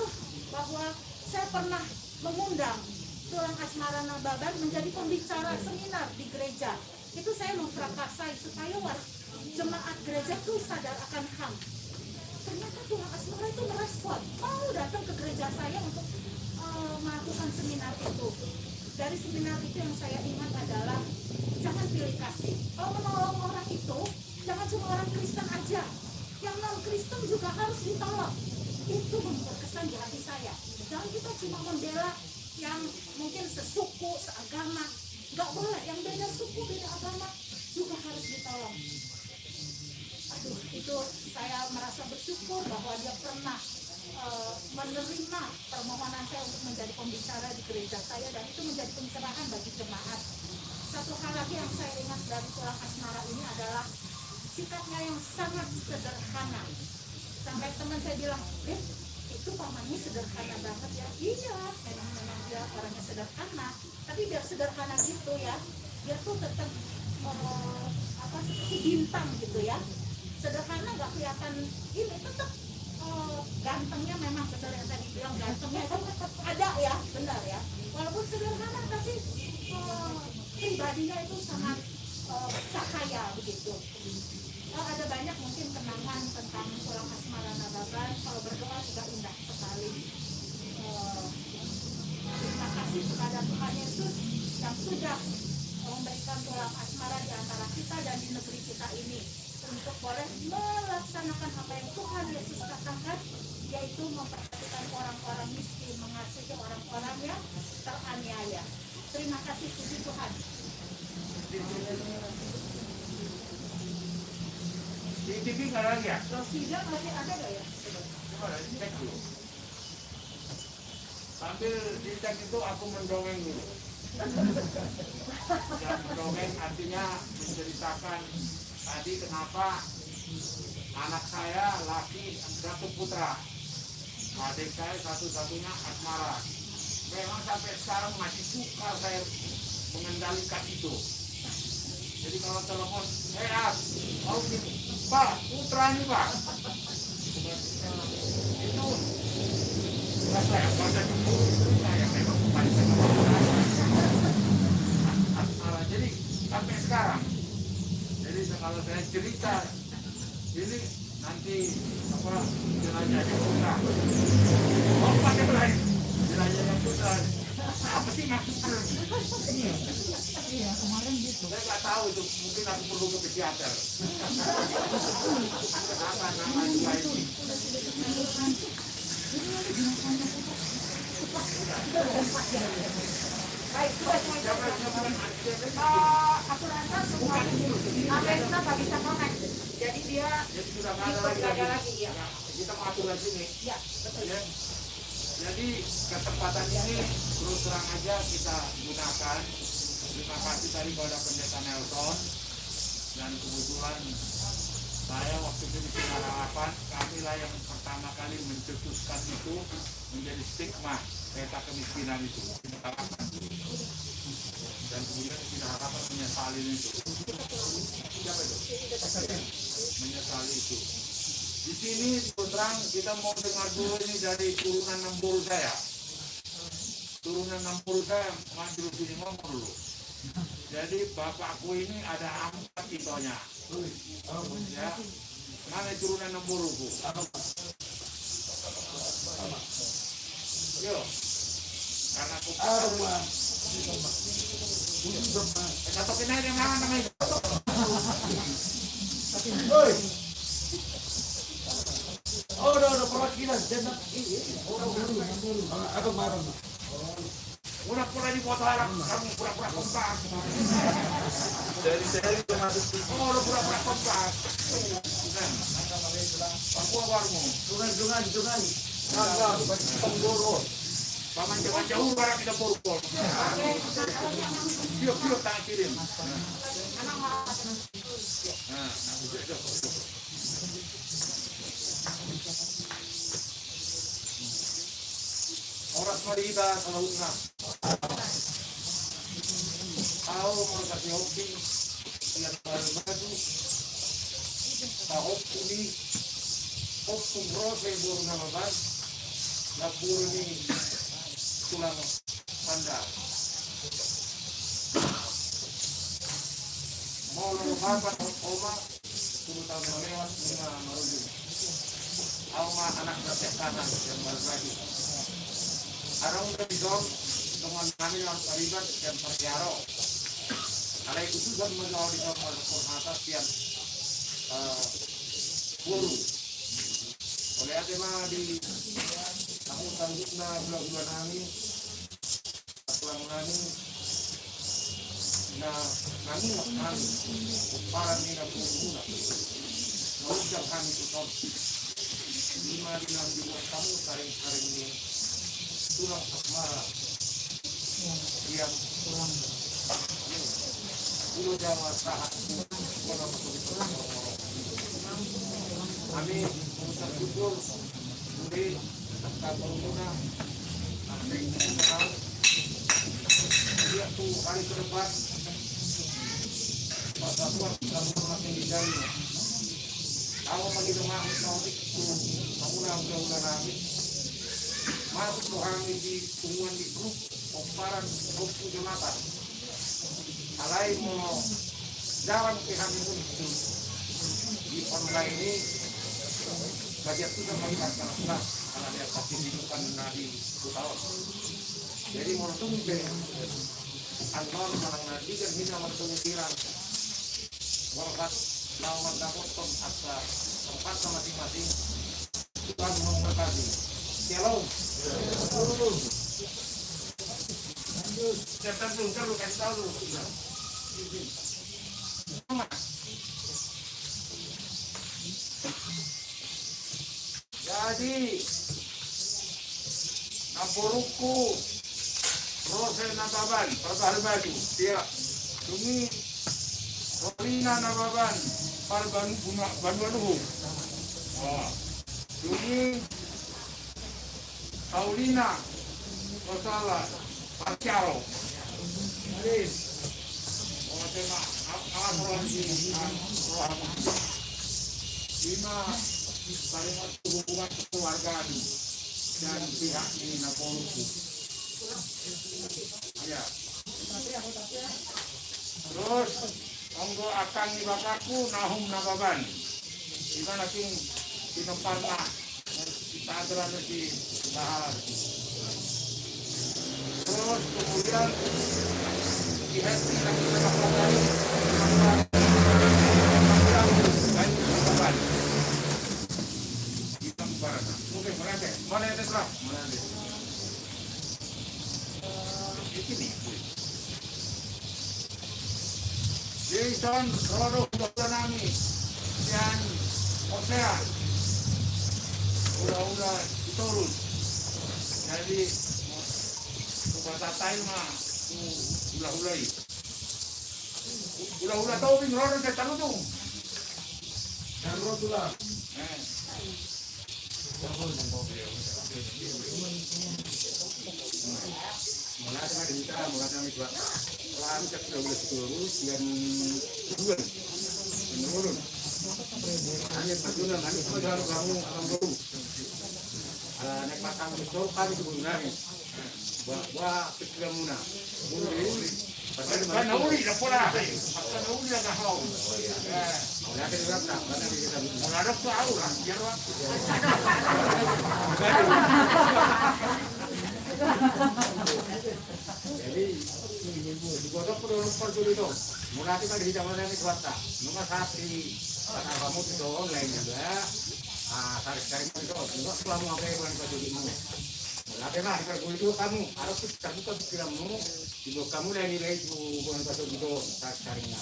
bahwa saya pernah mengundang tulang Asmara Nababan menjadi pembicara seminar di gereja. Itu saya memprakarsai supaya jemaat gereja tuh sadar akan HAM. Ternyata tulang Asmara itu merespon, mau datang ke gereja saya untuk melakukan seminar itu. Dari seminar itu yang saya ingat adalah jangan pilih kasih. Kalau menolong orang itu jangan cuma orang Kristen aja, yang non Kristen juga harus ditolong. itu berkesan di hati saya. Jangan kita cuma membela yang mungkin sesuku, seagama. Nggak boleh, yang beda suku, beda agama juga harus ditolong. Aduh, itu saya merasa bersyukur bahwa dia pernah menerima permohonan saya untuk menjadi pembicara di gereja saya, dan itu menjadi pencerahan bagi jemaat. Satu hal lagi yang saya ingat dari Tulang Asmara ini adalah sikapnya yang sangat sederhana. Sampai teman saya bilang, itu pamannya sederhana banget ya. Iya, memang dia orangnya sederhana, tapi biar sederhana gitu ya, dia tuh tetap seperti bintang gitu ya. Sederhana nggak kelihatan ini, tetap gantengnya memang benar yang tadi bilang, gantengnya itu ada ya, benar ya. Walaupun sederhana tapi pribadinya itu sangat cahaya begitu. Ada banyak mungkin kenangan tentang Tulang Asmara Nababan. Kalau berdoa juga indah sekali. Terima kasih kepada Tuhan Yesus yang sudah memberikan Tulang Asmara di antara kita dan di negeri kita ini, untuk boleh melaksanakan apa yang Tuhan Yesus katakan, yaitu memperhatikan orang-orang miskin, mengasihi orang-orang yang teraniaya. Terima kasih, puji Tuhan. Di TV nggak lagi ya? Rosida masih ada nggak ya? Coba cek dulu. Sambil dicek itu aku mendongeng dulu. Dan mendongeng artinya menceritakan tadi kenapa anak saya laki satu putra, adik saya satu-satunya Asmara. Memang sampai sekarang masih suka saya mengendalikan itu. Jadi kalau telepon, mau gini, Pak, putra ini Pak. Itu nggak saya pada cemburu, saya memang bukan Asmara. Jadi sampai sekarang. Jadi kalau saya cerita ini nanti jelajahnya putra. Oh pakai lain, jelajahnya putra. Apa sih maksudnya? Iya, kemarin gitu. Saya nggak tahu itu, mungkin aku perlu ke psikiater. Kenapa nama juga ini? Baik, aku rasa semua Amerika nggak bisa connect. Jadi dia sudah nggak ada lagi ya. Kita mau atur lagi nih. Ya, betul ya. Jadi kesempatan ini terus terang aja kita gunakan. Terima kasih tadi kepada Pendeta Nelson, dan kebetulan saya waktu itu di Sinar Harapan, kamilah yang pertama kali mencetuskan itu menjadi stigma peta kemiskinan itu. Dan kemudian di Sinar Harapan menyesali itu. Siapa itu? Menyesali itu. Di sini terang kita mau dengar dulu ini dari turunan Nemburu saya. Turunan Nemburu saya ngambil sini ngomong dulu. Jadi bapakku ini ada 4 titonya. Ya. Mana turunan Nemburuku? Yo. Karena aku katokin aja yang mana namanya. Udah perwakilan jenat ini. Apa marah? Pura-pura di foto Arab, kamu pura-pura kompak. Dari saya itu masuk. Oh, lo pura-pura kompak. Papua warmu. Jungan. Enggak, penggoro. Paman jauh barang kita purpur. Biok tangan kirim. Oras mariba kalau enggak. Tahu mau kasih hoki yang baru tahu ini hoki rose buru nama bas labur ini tulang panda mau lebaran oma 10 tahun yang lewat bunga maruju oma anak bersih kanan yang baru lagi ada udah didong teman kami yang terlibat yang pertiaro. Kalau itu juga menjauh di kamar atas yang guru. Oleh Ada mah di kamu tangguh na bulan nami, pulang nami, na nami parang ni na punguna, mengundang kami tutor. Lima bilang juga kamu sering-sering ni tulang asmara, yang tulang bulu Jawa saat orang tulang. Kami mengucap syukur dari kampung Muna sampai sekarang dia tuh hari ke depan masa tua kamu makin dijali kalau lagi demam notik tuh kamu udah nangis masuk orang di tungguan di grup komparan grup jemaatan alai mau jalan ke kami itu di online ini belajar sudah melihat karena dia partisipasi dari tahun. Jadi menurut saya, anor menang nanti kan ini nomor pemikiran. Warkat lawan dapat asa tempat masing-masing. Tuhan memberkati. Shalom. Cepat dulu, terus kasih tahu dulu. Jadi Naporuku Rose Nababan Perbahar Baju dia Dumi Rolina Nababan Parban Banuanuhu Dumi Paulina Rosala Parciaro Alis Tema Lima saling hubungan keluarga dan pihak di Naporuku. Ya. Terus monggo akan ibakaku Nahum Nababan. Di mana ting di tempat lah kita adalah di bahar. Terus kemudian di hati yang kita lakukan mana ada serap? Mana ada? Ini. Jason, Rodo, Dokter Nami, dan Osea, udah diturun. Jadi bahasa Thai mah ulah tahu bing Rodo saya tahu tuh. Dan Rodo lah. Mulai sama kita, mulai sama kita. Lalu kita sudah boleh turun dan turun, menurun. Hanya berjualan, hanya sekedar kamu baru. Naik pasang itu kami sebenarnya. Bahwa kita muna, Pasal nauli dah pula. Pasal nauli dah kau. Mulai kita berapa? Mulai kita mulai ada tahu lah. Biar waktu. Jadi di kota perlu perlu itu. Mulai kita di zaman ini kuasa. Nomor satu karena kamu itu online juga. Tarik itu juga selama apa yang kau jadi mau. Mulai lah kita itu kamu harus terbuka pikiranmu. Ibu kamu dari nilai itu bukan pasal itu tarik-tariknya.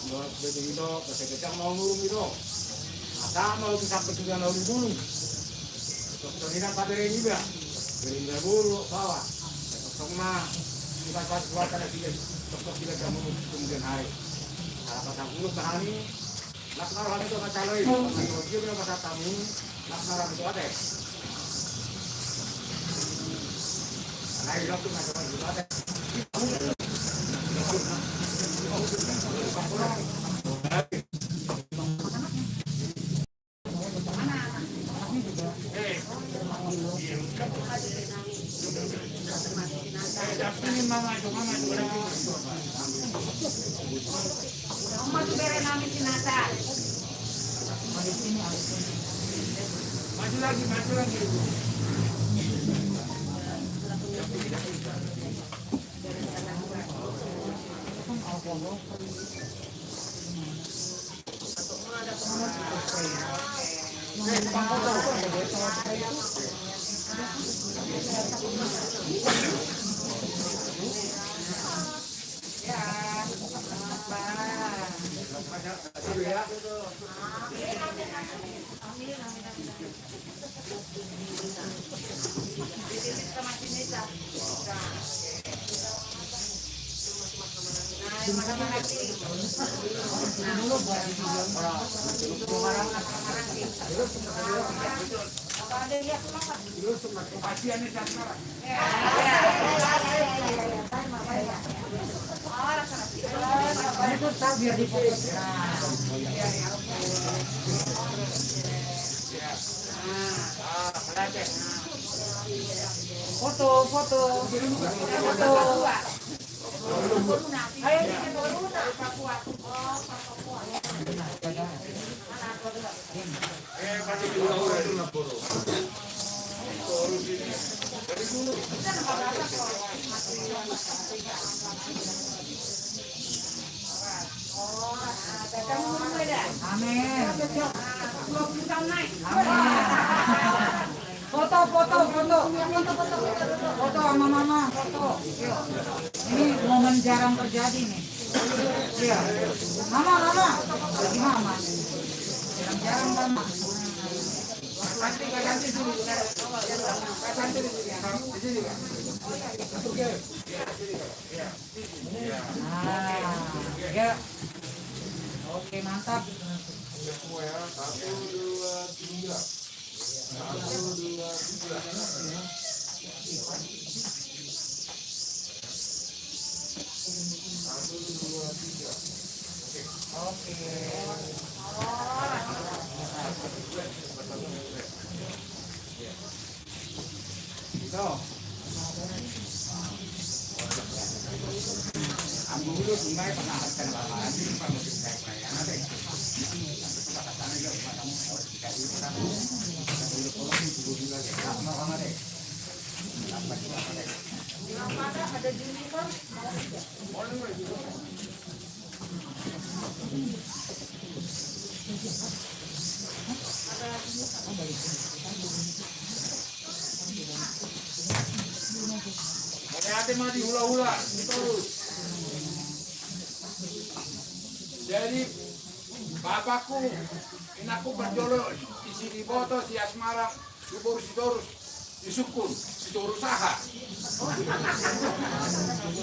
Kalau begitu pasal mau ngurung itu. Masa mau bisa juga mau dulu. Dokter ini pada ini juga. Dari dulu bawah. Semua kita buat ada tiga dokter tiga kamu kemudian hari. Kalau pasang urut bahani, laksanakan itu macaloi. Kalau dia bilang pasal kamu, laksanakan itu ada. Nah, itu dokter macam itu ada. Maju lagi. Foto sama mama, foto. Yuk. Ini momen jarang terjadi nih. Iya. Mama. Lagi mama. Jarang mama. Ganti dulu. Ya. Oke, mantap. 1, 2, 3. 1, 2, 3. Oke. Ambil dulu sungai pernah akan lama lagi Pak mungkin saya perayaan deh. Ada Juniper. Hati-hati mah di hula-hula terus. Jadi bapakku, inaku berjolo di sini foto si Asmara, si Boris, si Sukun, si Torus Saha.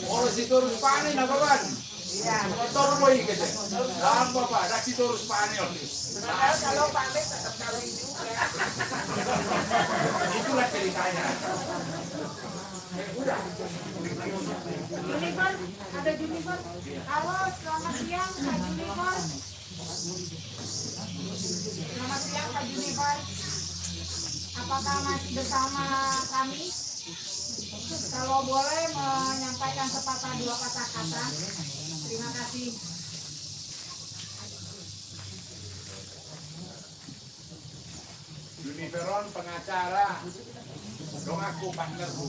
Oh si Torus Spanyol apa kan? Iya. Torus boy gitu. Apa pak? Dah si Torus Spanyol. Kalau pamer tetap kawin juga. Itulah ceritanya. Udah. Juniper, ada Juniper. Halo, selamat siang Kak Juniper. Selamat siang Kak Juniper. Apakah masih bersama kami? Kalau boleh menyampaikan sepatah dua kata-kata. Terima kasih. Juniperon pengacara, dong aku partnerku.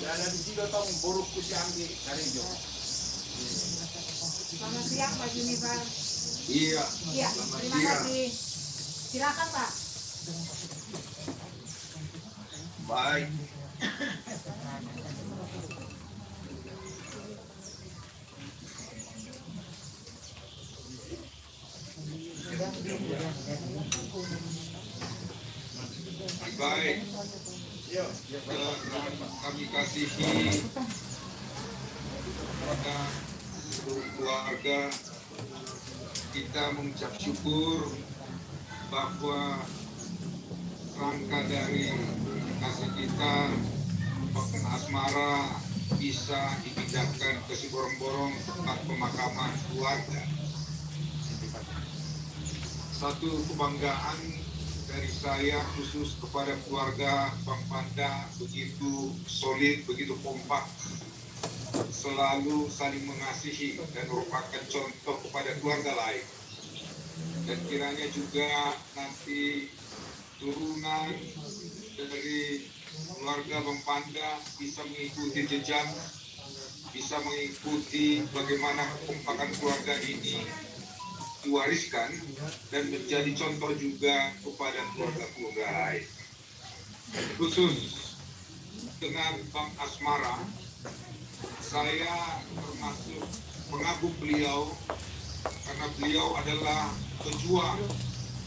Dan di sini tong burukku si Anggi dari Jo. Selamat siang Pak Juniper. Iya. Iya, terima kasih. Silakan Pak. Baik. Baik. Kami kasihi kepada seluruh keluarga, kita mengucap syukur bahwa rangka dari kasih kita Bapak Asmara bisa dipindahkan ke Siborong-Borong tempat pemakaman keluarga. Satu kebanggaan dari saya khusus kepada keluarga Bang Panda, begitu solid, begitu kompak, selalu saling mengasihi dan merupakan contoh kepada keluarga lain. Dan kiranya juga nanti turunan dari keluarga Bang Panda bisa mengikuti jejak, bisa mengikuti bagaimana kekompakan keluarga ini diwariskan dan menjadi contoh juga kepada keluarga-keluarga lain. Khusus dengan Bang Asmara, saya termasuk mengagum beliau karena beliau adalah pejuang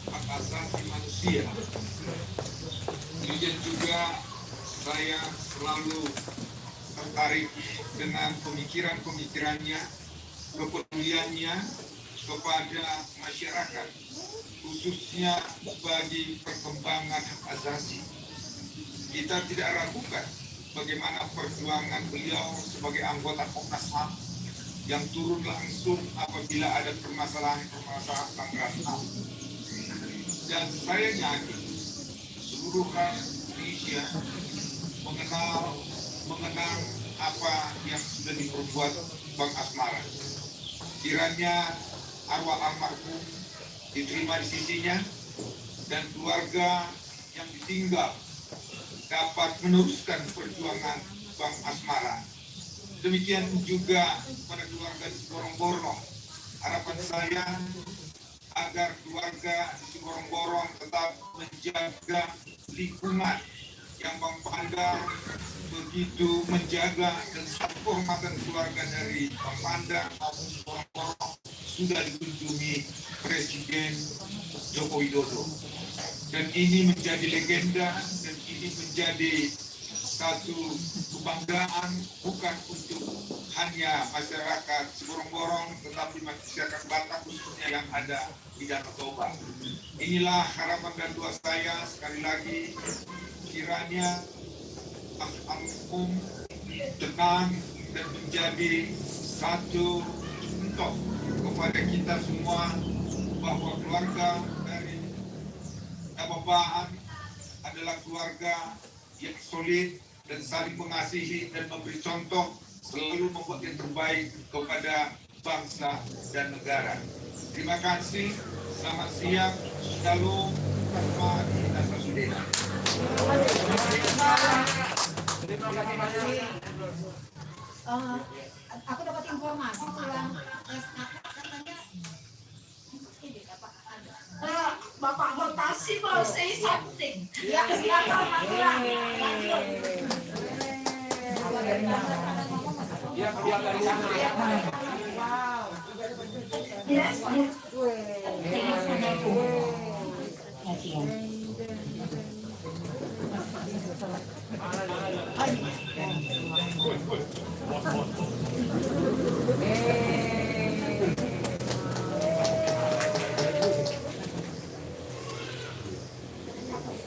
hak asasi manusia. Demikian juga saya selalu tertarik dengan pemikiran-pemikirannya, kepeduliannya kepada masyarakat, khususnya bagi perkembangan hak asasi. Kita tidak ragukan bagaimana perjuangan beliau sebagai anggota Komnas HAM yang turun langsung apabila ada permasalahan-permasalahan pelanggaran HAM. Dan saya yakin seluruh rakyat Indonesia mengenal apa yang sudah diperbuat Bang Asmara. Kiranya arwah almarhum diterima di sisinya dan keluarga yang ditinggal dapat meneruskan perjuangan Bang Asmara. Demikian juga pada keluarga di Borong-Borong. Harapan saya agar keluarga di Borong-Borong tetap menjaga lingkungan yang Bang Panda begitu menjaga, dan satu kehormatan keluarga dari Bang Panda maupun Borong-Borong sudah dikunjungi Presiden Joko Widodo. Dan ini menjadi legenda, dan ini menjadi satu kebanggaan bukan untuk hanya masyarakat Borong-Borong, tetapi masyarakat Batak khususnya yang ada di Danau Toba. Inilah harapan dan doa saya sekali lagi, kiranya almarhum tenang dan menjadi satu contoh kepada kita semua bahwa keluarga dari Nababaan adalah keluarga yang solid dan saling mengasihi dan memberi contoh, selalu membuat yang terbaik kepada bangsa dan negara. Terima kasih, selamat siang, shalom, kita sasudena. Terima kasih. Aku dapat informasi pulang katanya Bapak Hotasi mau say something. Ya, silakan pulang. Dia keluar dari sana. Wow. Yes.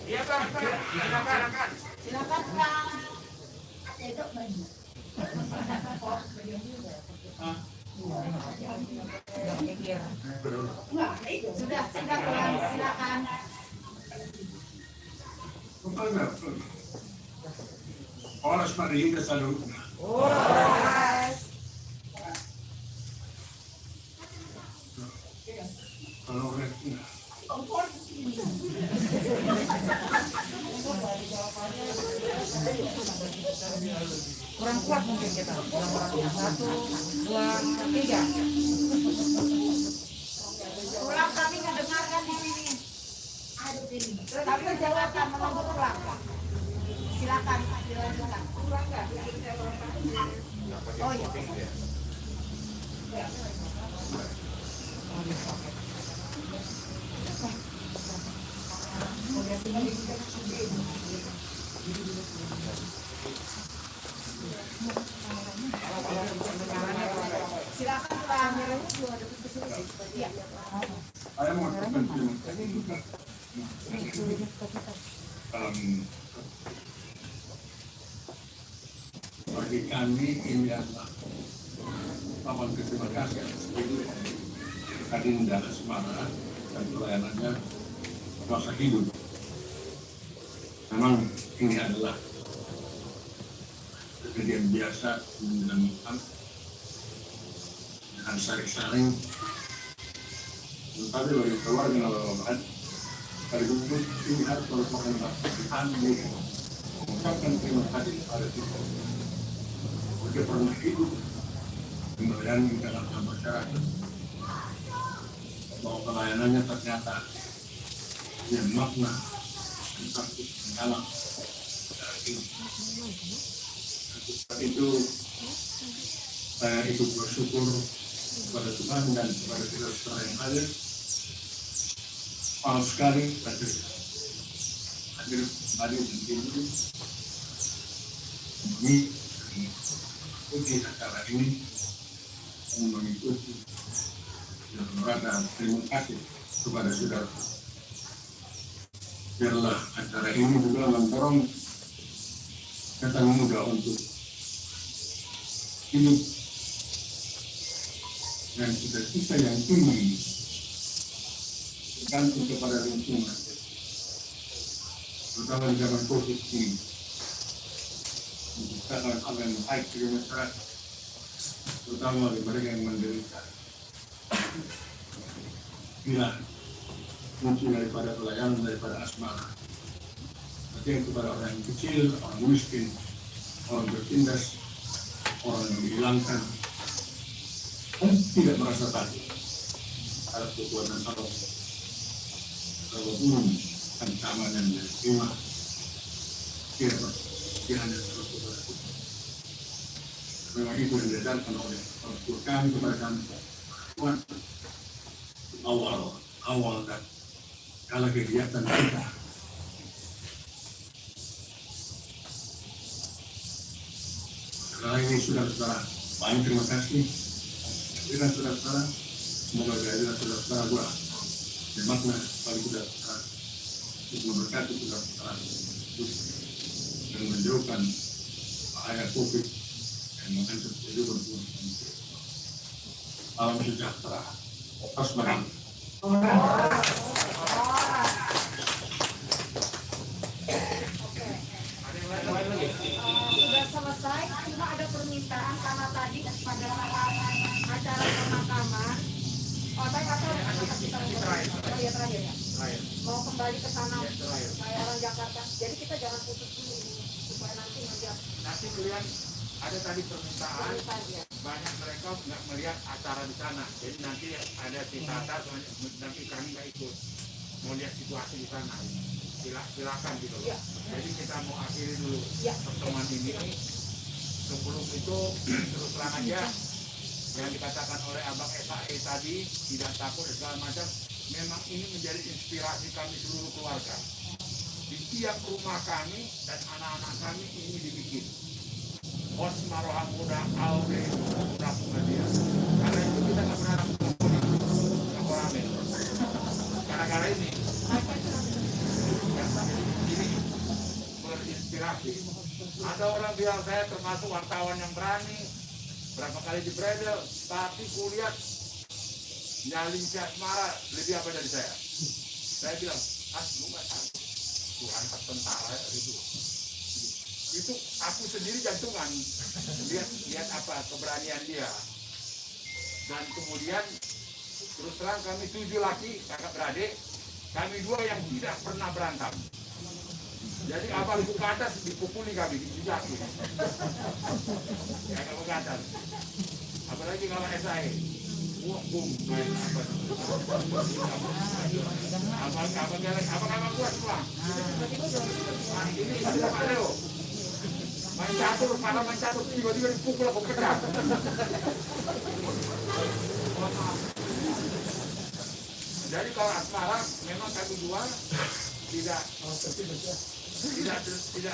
Iya Bang, silakan. Silakan pulang. Sudah pulang, silakan. Oras Maria Salud. Oras. Kurang kuat mungkin kita. Satu, dua, tiga. Pulang, kami nggak dengarkan di sini. Tapi jawabkan menunggu pulang. Silakan, dilanjutkan. Pulang nggak? Oh iya. Silakan pulang. Iya. Saya mengatakan terima kasih juga. Bagi kami ini adalah papan terima kasih atas Adinda Asmara dan pelayanannya masa hidup. Memang ini adalah kejadian biasa dinamika dengan saling-saling. Tetapi bagi keluarga Nababaan, sekaligus ini harus merupakan Tuhan mengucapkan terima kasih kepada Tuhan. Dia pernah hidup dan melayani dalam masyarakat. bahwa pelayanannya ternyata punya makna dan arti mendalam secara ini. Sebab itu saya ikut bersyukur kepada Tuhan dan kepada saudara-saudara yang hadir. Mahal sekali hadir kembali di sini mengikuti acara ini dan mengikuti dan merasa terima kasih kepada saudara. Biarlah acara ini juga mendorong kata muda untuk hidup dan cita-cita yang tinggi bergantung kepada lingkungan, terutama di zaman COVID ini, menciptakan hal yang baik di masyarakat, terutama bagi mereka yang menderita. Bila kunci daripada pelayanan daripada asmara, artinya kepada orang yang kecil, orang miskin, orang bertindas, orang yang dihilangkan, dan tidak merasa takut terhadap kekuatan Allah. Walaupun ancaman yang diterima tidak hanya terus kepada Tuhan. Memang itu yang diajarkan oleh Rasul kami kepada kami. Tuhan, awal dan segala kegiatan kita. Setelah ini saudara-saudara, banyak terima kasih. Dengan saudara-saudara, semoga kehadiran saudara-saudara gua dan makna bagi saudara-saudara untuk memberkati saudara-saudara dan menjauhkan bahaya COVID yang mengancam kehidupan manusia. Salam sejahtera. Asmara. Sudah selesai, cuma ada permintaan karena tadi pada saat acara pemakaman, terakhir ya, mau kembali ke sana, kayak orang Jakarta. Jadi kita jangan putus dulu supaya nanti melihat. Nanti kalian ada tadi permintaan, banyak mereka nggak melihat acara di sana. Jadi nanti ada si Tata, nanti kami nggak ikut, mau lihat situasi di sana. Silakan gitu loh. Jadi kita mau akhiri dulu pertemuan ini. Sebelum itu terus terang aja yang dikatakan oleh Abang SAE tadi, tidak takut segala macam, memang ini menjadi inspirasi kami seluruh keluarga. Di tiap rumah kami dan anak-anak kami ini dibikin Osma Roha Muda Aure Rapunadia. Karena itu kita nggak pernah rame. Gara-gara ini berinspirasi. Ada orang bilang saya termasuk wartawan yang berani, berapa kali di bredel, tapi kulihat nyalin si Asmara lebih apa dari saya. Saya bilang, lu nggak tahu, Tuhan tentara itu aku sendiri jantungan lihat apa keberanian dia. Dan kemudian terus terang kami 7 laki kakak beradik, kami 2 yang tidak pernah berantem. Jadi abang itu ke atas dipukuli kami, dijaki. Ya kamu ke atas. Apalagi kalau SAE. Bum, main apa? Abang kuat semua. Ini Pak Leo. Main catur, pada main catur, tiba-tiba dipukul aku pecah. Jadi kalau asmara, memang kami 2 tidak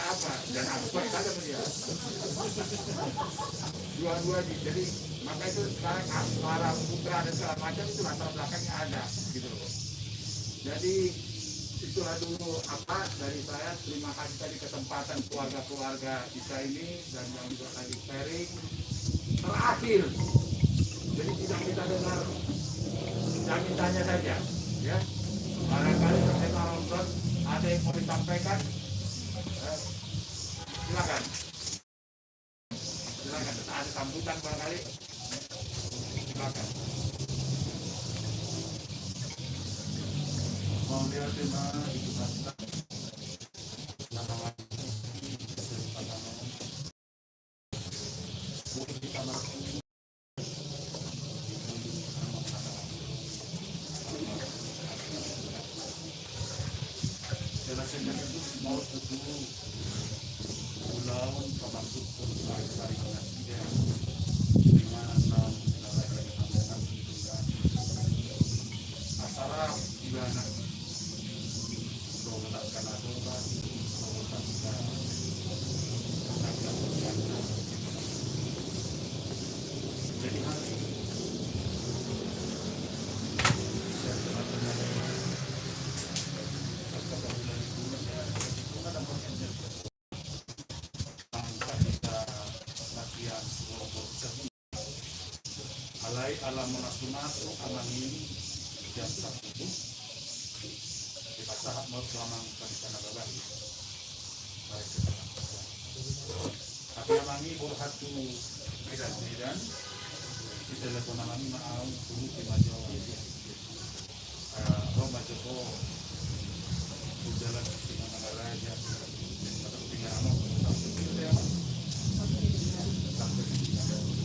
apa, dan aku kuat saja dia. Dua-dua jadi maka itu sekarang asmara putra dan segala macam itu latar belakangnya ada gitu loh. Jadi itulah dulu apa dari saya. Terima kasih tadi kesempatan keluarga-keluarga kita ini dan yang juga tadi sharing terakhir. Jadi tidak kita dengar tanya saja ya. Barangkali terkait nonton ada yang mau disampaikan, silakan. Ada sambutan barangkali, silakan. Mau lihat di mana itu dengan itu mau tentu pulau termasuk sari-sari dia di mana tahun dari kampung juga asara juga anak menggunakan aturan jadi hari alai alam masuk amani jam 1 di pasar mau selama kami sana babat tapi amani berhatu medan di telepon amani mau dulu di majo Roma Joko jalan di mana raja atau tinggal anak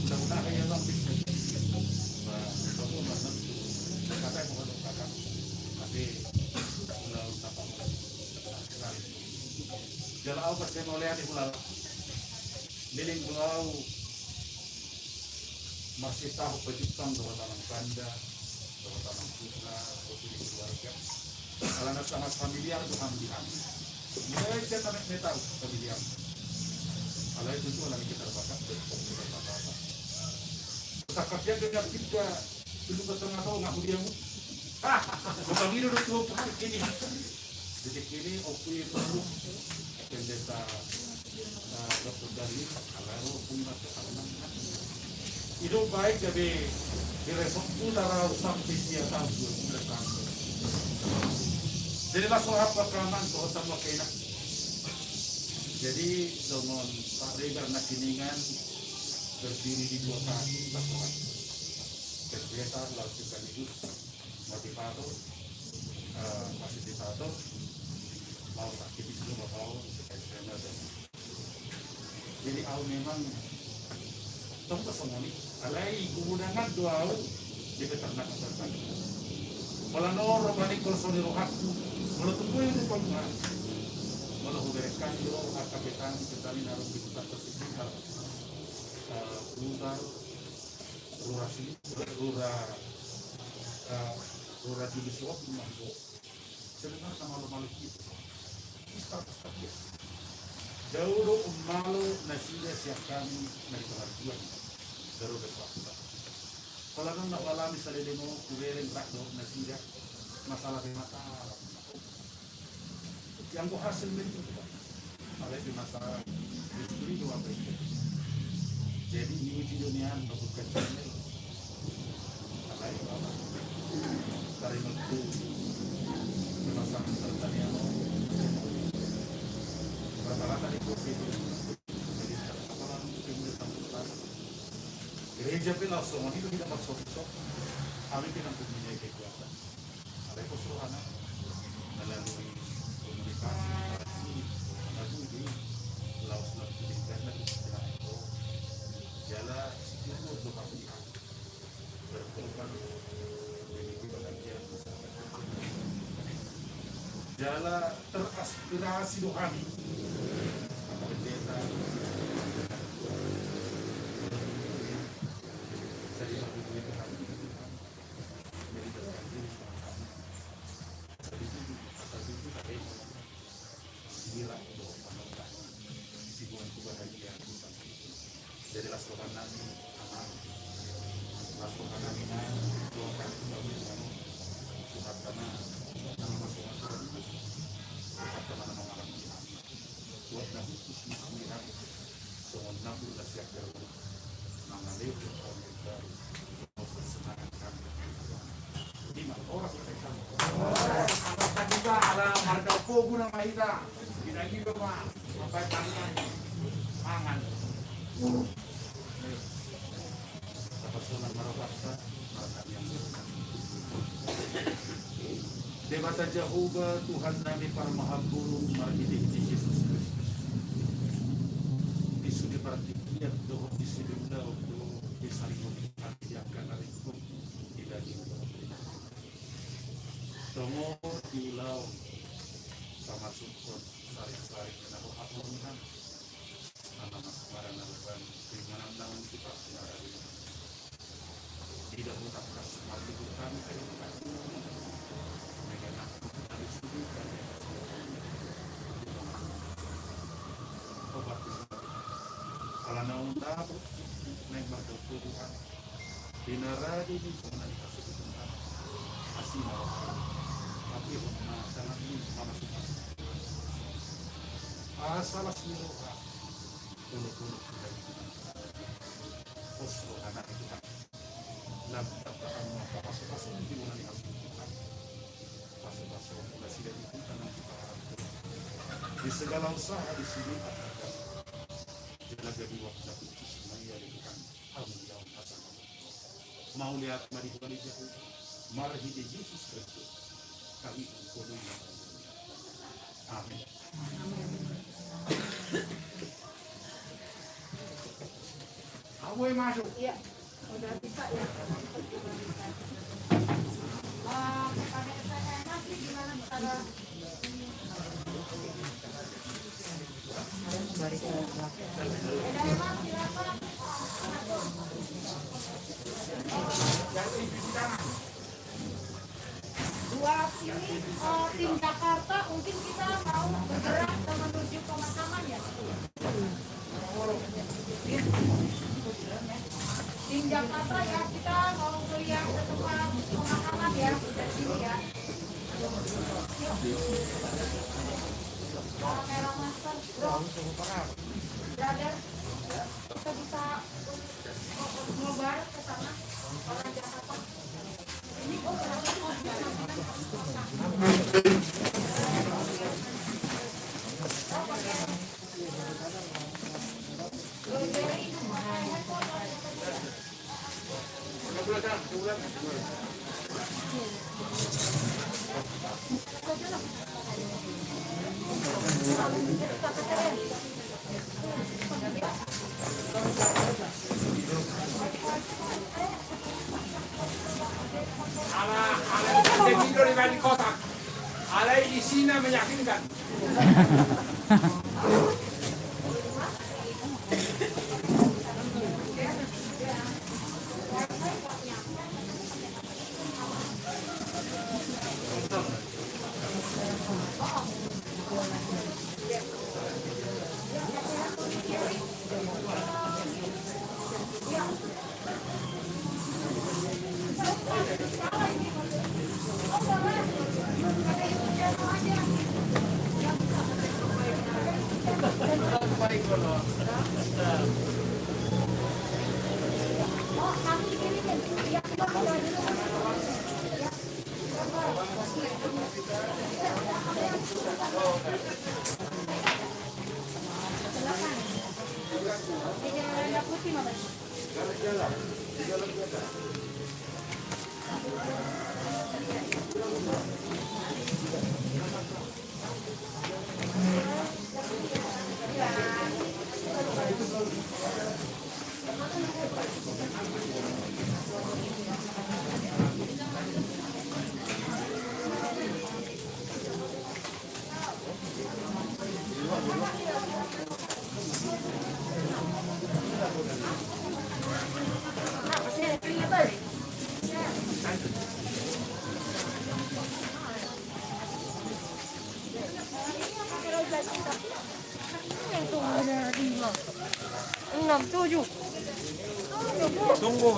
mudah-mudahan ya bang kata mau kakak tapi pulau apa jalan aku pasti mau lihat di pulau miling pulau masih tahu pejutan bahwa tanam kanda bahwa tanam putra posisi keluarga kalau nak sangat familiar Tuhan bilang mereka kami tahu familiar kalau itu tuh lagi kita bakat apa-apa takutnya dengan kita dulu ke tengah tahu nggak dia mu bukan ini udah tua ini detik ini oke itu pendeta dokter dari kalau punya kesalahan itu baik jadi diresok udara sampai dia tahu jadi langsung apa keraman kalau sama kena jadi dengan Pak Regar Nakiningan berdiri di kota Lamongan berbiasa lalu sekaligus motivator fasilitator mau aktivis juga mau jadi au memang contoh semoni alai gumunangan doa di peternakan ternak malah nor balik personil hakku malah tunggu itu pernah malah bereskan dulu kapitan kita ini harus diputar tersekitar Rura Judisiwak Manggo sebenarnya sama malu itu jauh malu nasinya siapkan dari pengajuan garuda swasta kalau kan nak malam misalnya demo kulirin rakdo nasinya masalah mata yang gua hasil itu ada di masalah istri dua jadi ini dunia untuk kecilnya alai apa dari itu masalah pertanian rata-rata itu jadi orang tinggal tempat gereja pun langsung itu tidak masuk kami tidak punya kekuatan alai keseluruhan melalui komunikasi melalui laut di internet jala itu untuk kami berkorban memiliki bagian jala teraspirasi rohani pendeta saya begitu Tuhan meditasi diri asal itu pakai sila doa sibuan kebahagiaan Tuhan jadi laskoran nami laskoran nami doakan kami Tuhan karena nama masing-masing Tuhan karena nama orang buat nabi khusus melihat soal nabi dah siap terlalu mengalir kita mau bersenangkan di mana orang kita akan juga ada harga pogu nama kita tidak juga mah sampai tangan mangan Debata Jehovah Tuhan Nabi para Maha Guru Marhidik di Yesus Kristus disudi perhatian doa disudi doa disari komunikasi akan dari hukum tidak diulang tomo diulang termasuk sarik-sarik dan apa anak-anak kemarin lakukan keinginan kita tidak mengucapkan semua itu kami terima mengenai dari sini obat kalau naunta naik batu Tuhan dinaradi di mana kasih Tuhan asih tapi sangat ini sama salah semua dulu posko anak itu kan dalam pasal-pasal di mana dihasilkan pasal-pasal populasi dari itu karena kita di segala usaha di sini jaga dua waktu semuanya dilakukan alhamdulillah hasan mau lihat mari jauh mari di Yesus Kristus kami perlu amin. Aku masuk. Iya, udah bisa ya. Pada SMS gimana cara? Buat ini tim Jakarta mungkin kita mau bergerak menuju pemakaman ya. Tim Jakarta ya kita mau melihat ke tempat pemakaman ya dari sini ya. Merah Master, bro, brother, kita bisa ngobar ke sana orang Jakarta. Ini ala tidur di balik kotak. Alai di sini meyakinkan. Tunggu.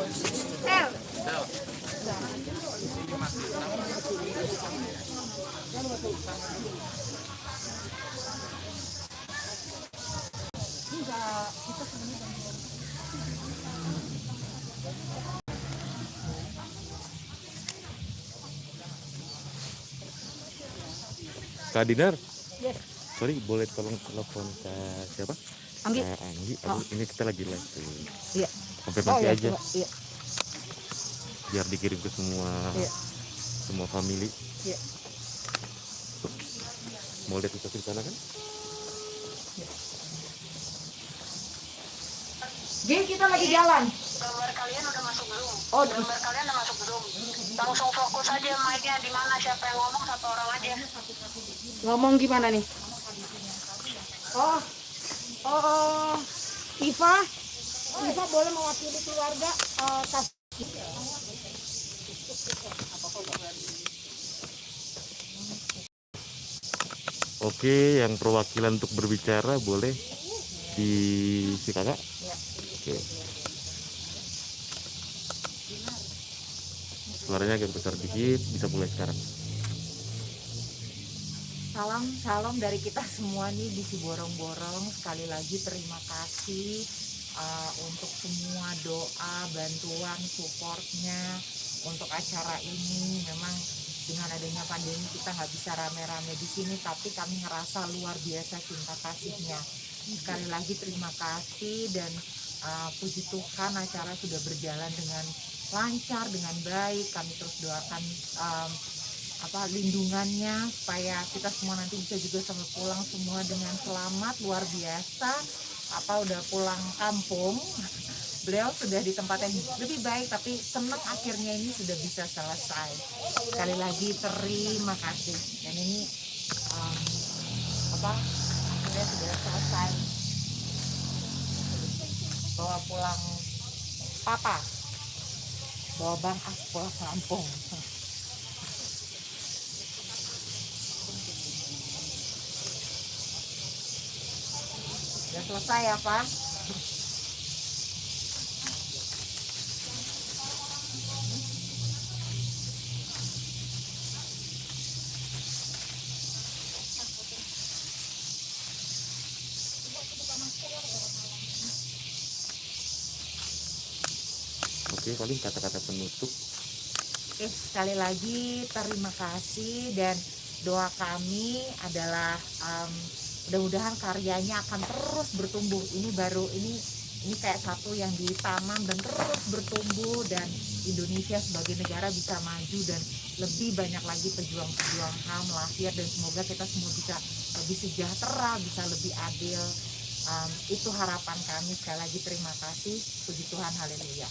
Kak Dinar, yes. Sorry boleh tolong telepon ke siapa? Anggi. Anggi. Ini kita lagi live. Iya. Konfirmasi aja. Iya. Biar dikirim ke semua family. Iya. Mau lihat kita di sana kan? Geng kita lagi jalan. gambar kalian udah masuk belum? Oh, Gambar kalian udah masuk belum? Langsung fokus aja mic-nya di mana, siapa yang ngomong, satu orang aja. ngomong gimana nih? Oh, Iva boleh mewakili keluarga Oke, yang perwakilan untuk berbicara boleh di si kakak. Oke. Suaranya agak besar dikit, bisa mulai sekarang. Salam dari kita semua nih di Siborong-Borong. Sekali lagi terima kasih untuk semua doa, bantuan, supportnya untuk acara ini. Memang dengan adanya pandemi kita nggak bisa rame-rame di sini, tapi kami ngerasa luar biasa cinta kasihnya. Sekali lagi terima kasih dan puji Tuhan acara sudah berjalan dengan lancar, dengan baik. Kami terus doakan lindungannya supaya kita semua nanti bisa juga sampai pulang semua dengan selamat. Luar biasa, udah pulang kampung. Beliau sudah di tempat yang lebih baik, tapi senang akhirnya ini sudah bisa selesai. Sekali lagi terima kasih. Dan ini akhirnya sudah selesai. Bawa pulang papa, bawa Bang As pulang kampung. Sudah selesai ya Pak? Oke, paling kata-kata penutup. Oke, sekali lagi terima kasih dan doa kami adalah mudah-mudahan karyanya akan terus bertumbuh. Ini kayak satu yang ditanam dan terus bertumbuh, dan Indonesia sebagai negara bisa maju dan lebih banyak lagi pejuang-pejuang HAM lahir, dan semoga kita semua bisa lebih sejahtera, bisa lebih adil. Itu harapan kami. Sekali lagi terima kasih. Puji Tuhan, haleluya.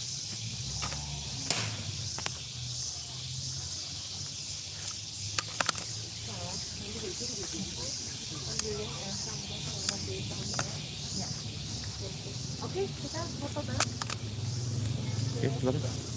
Oke, kita foto bareng. Oke, silakan.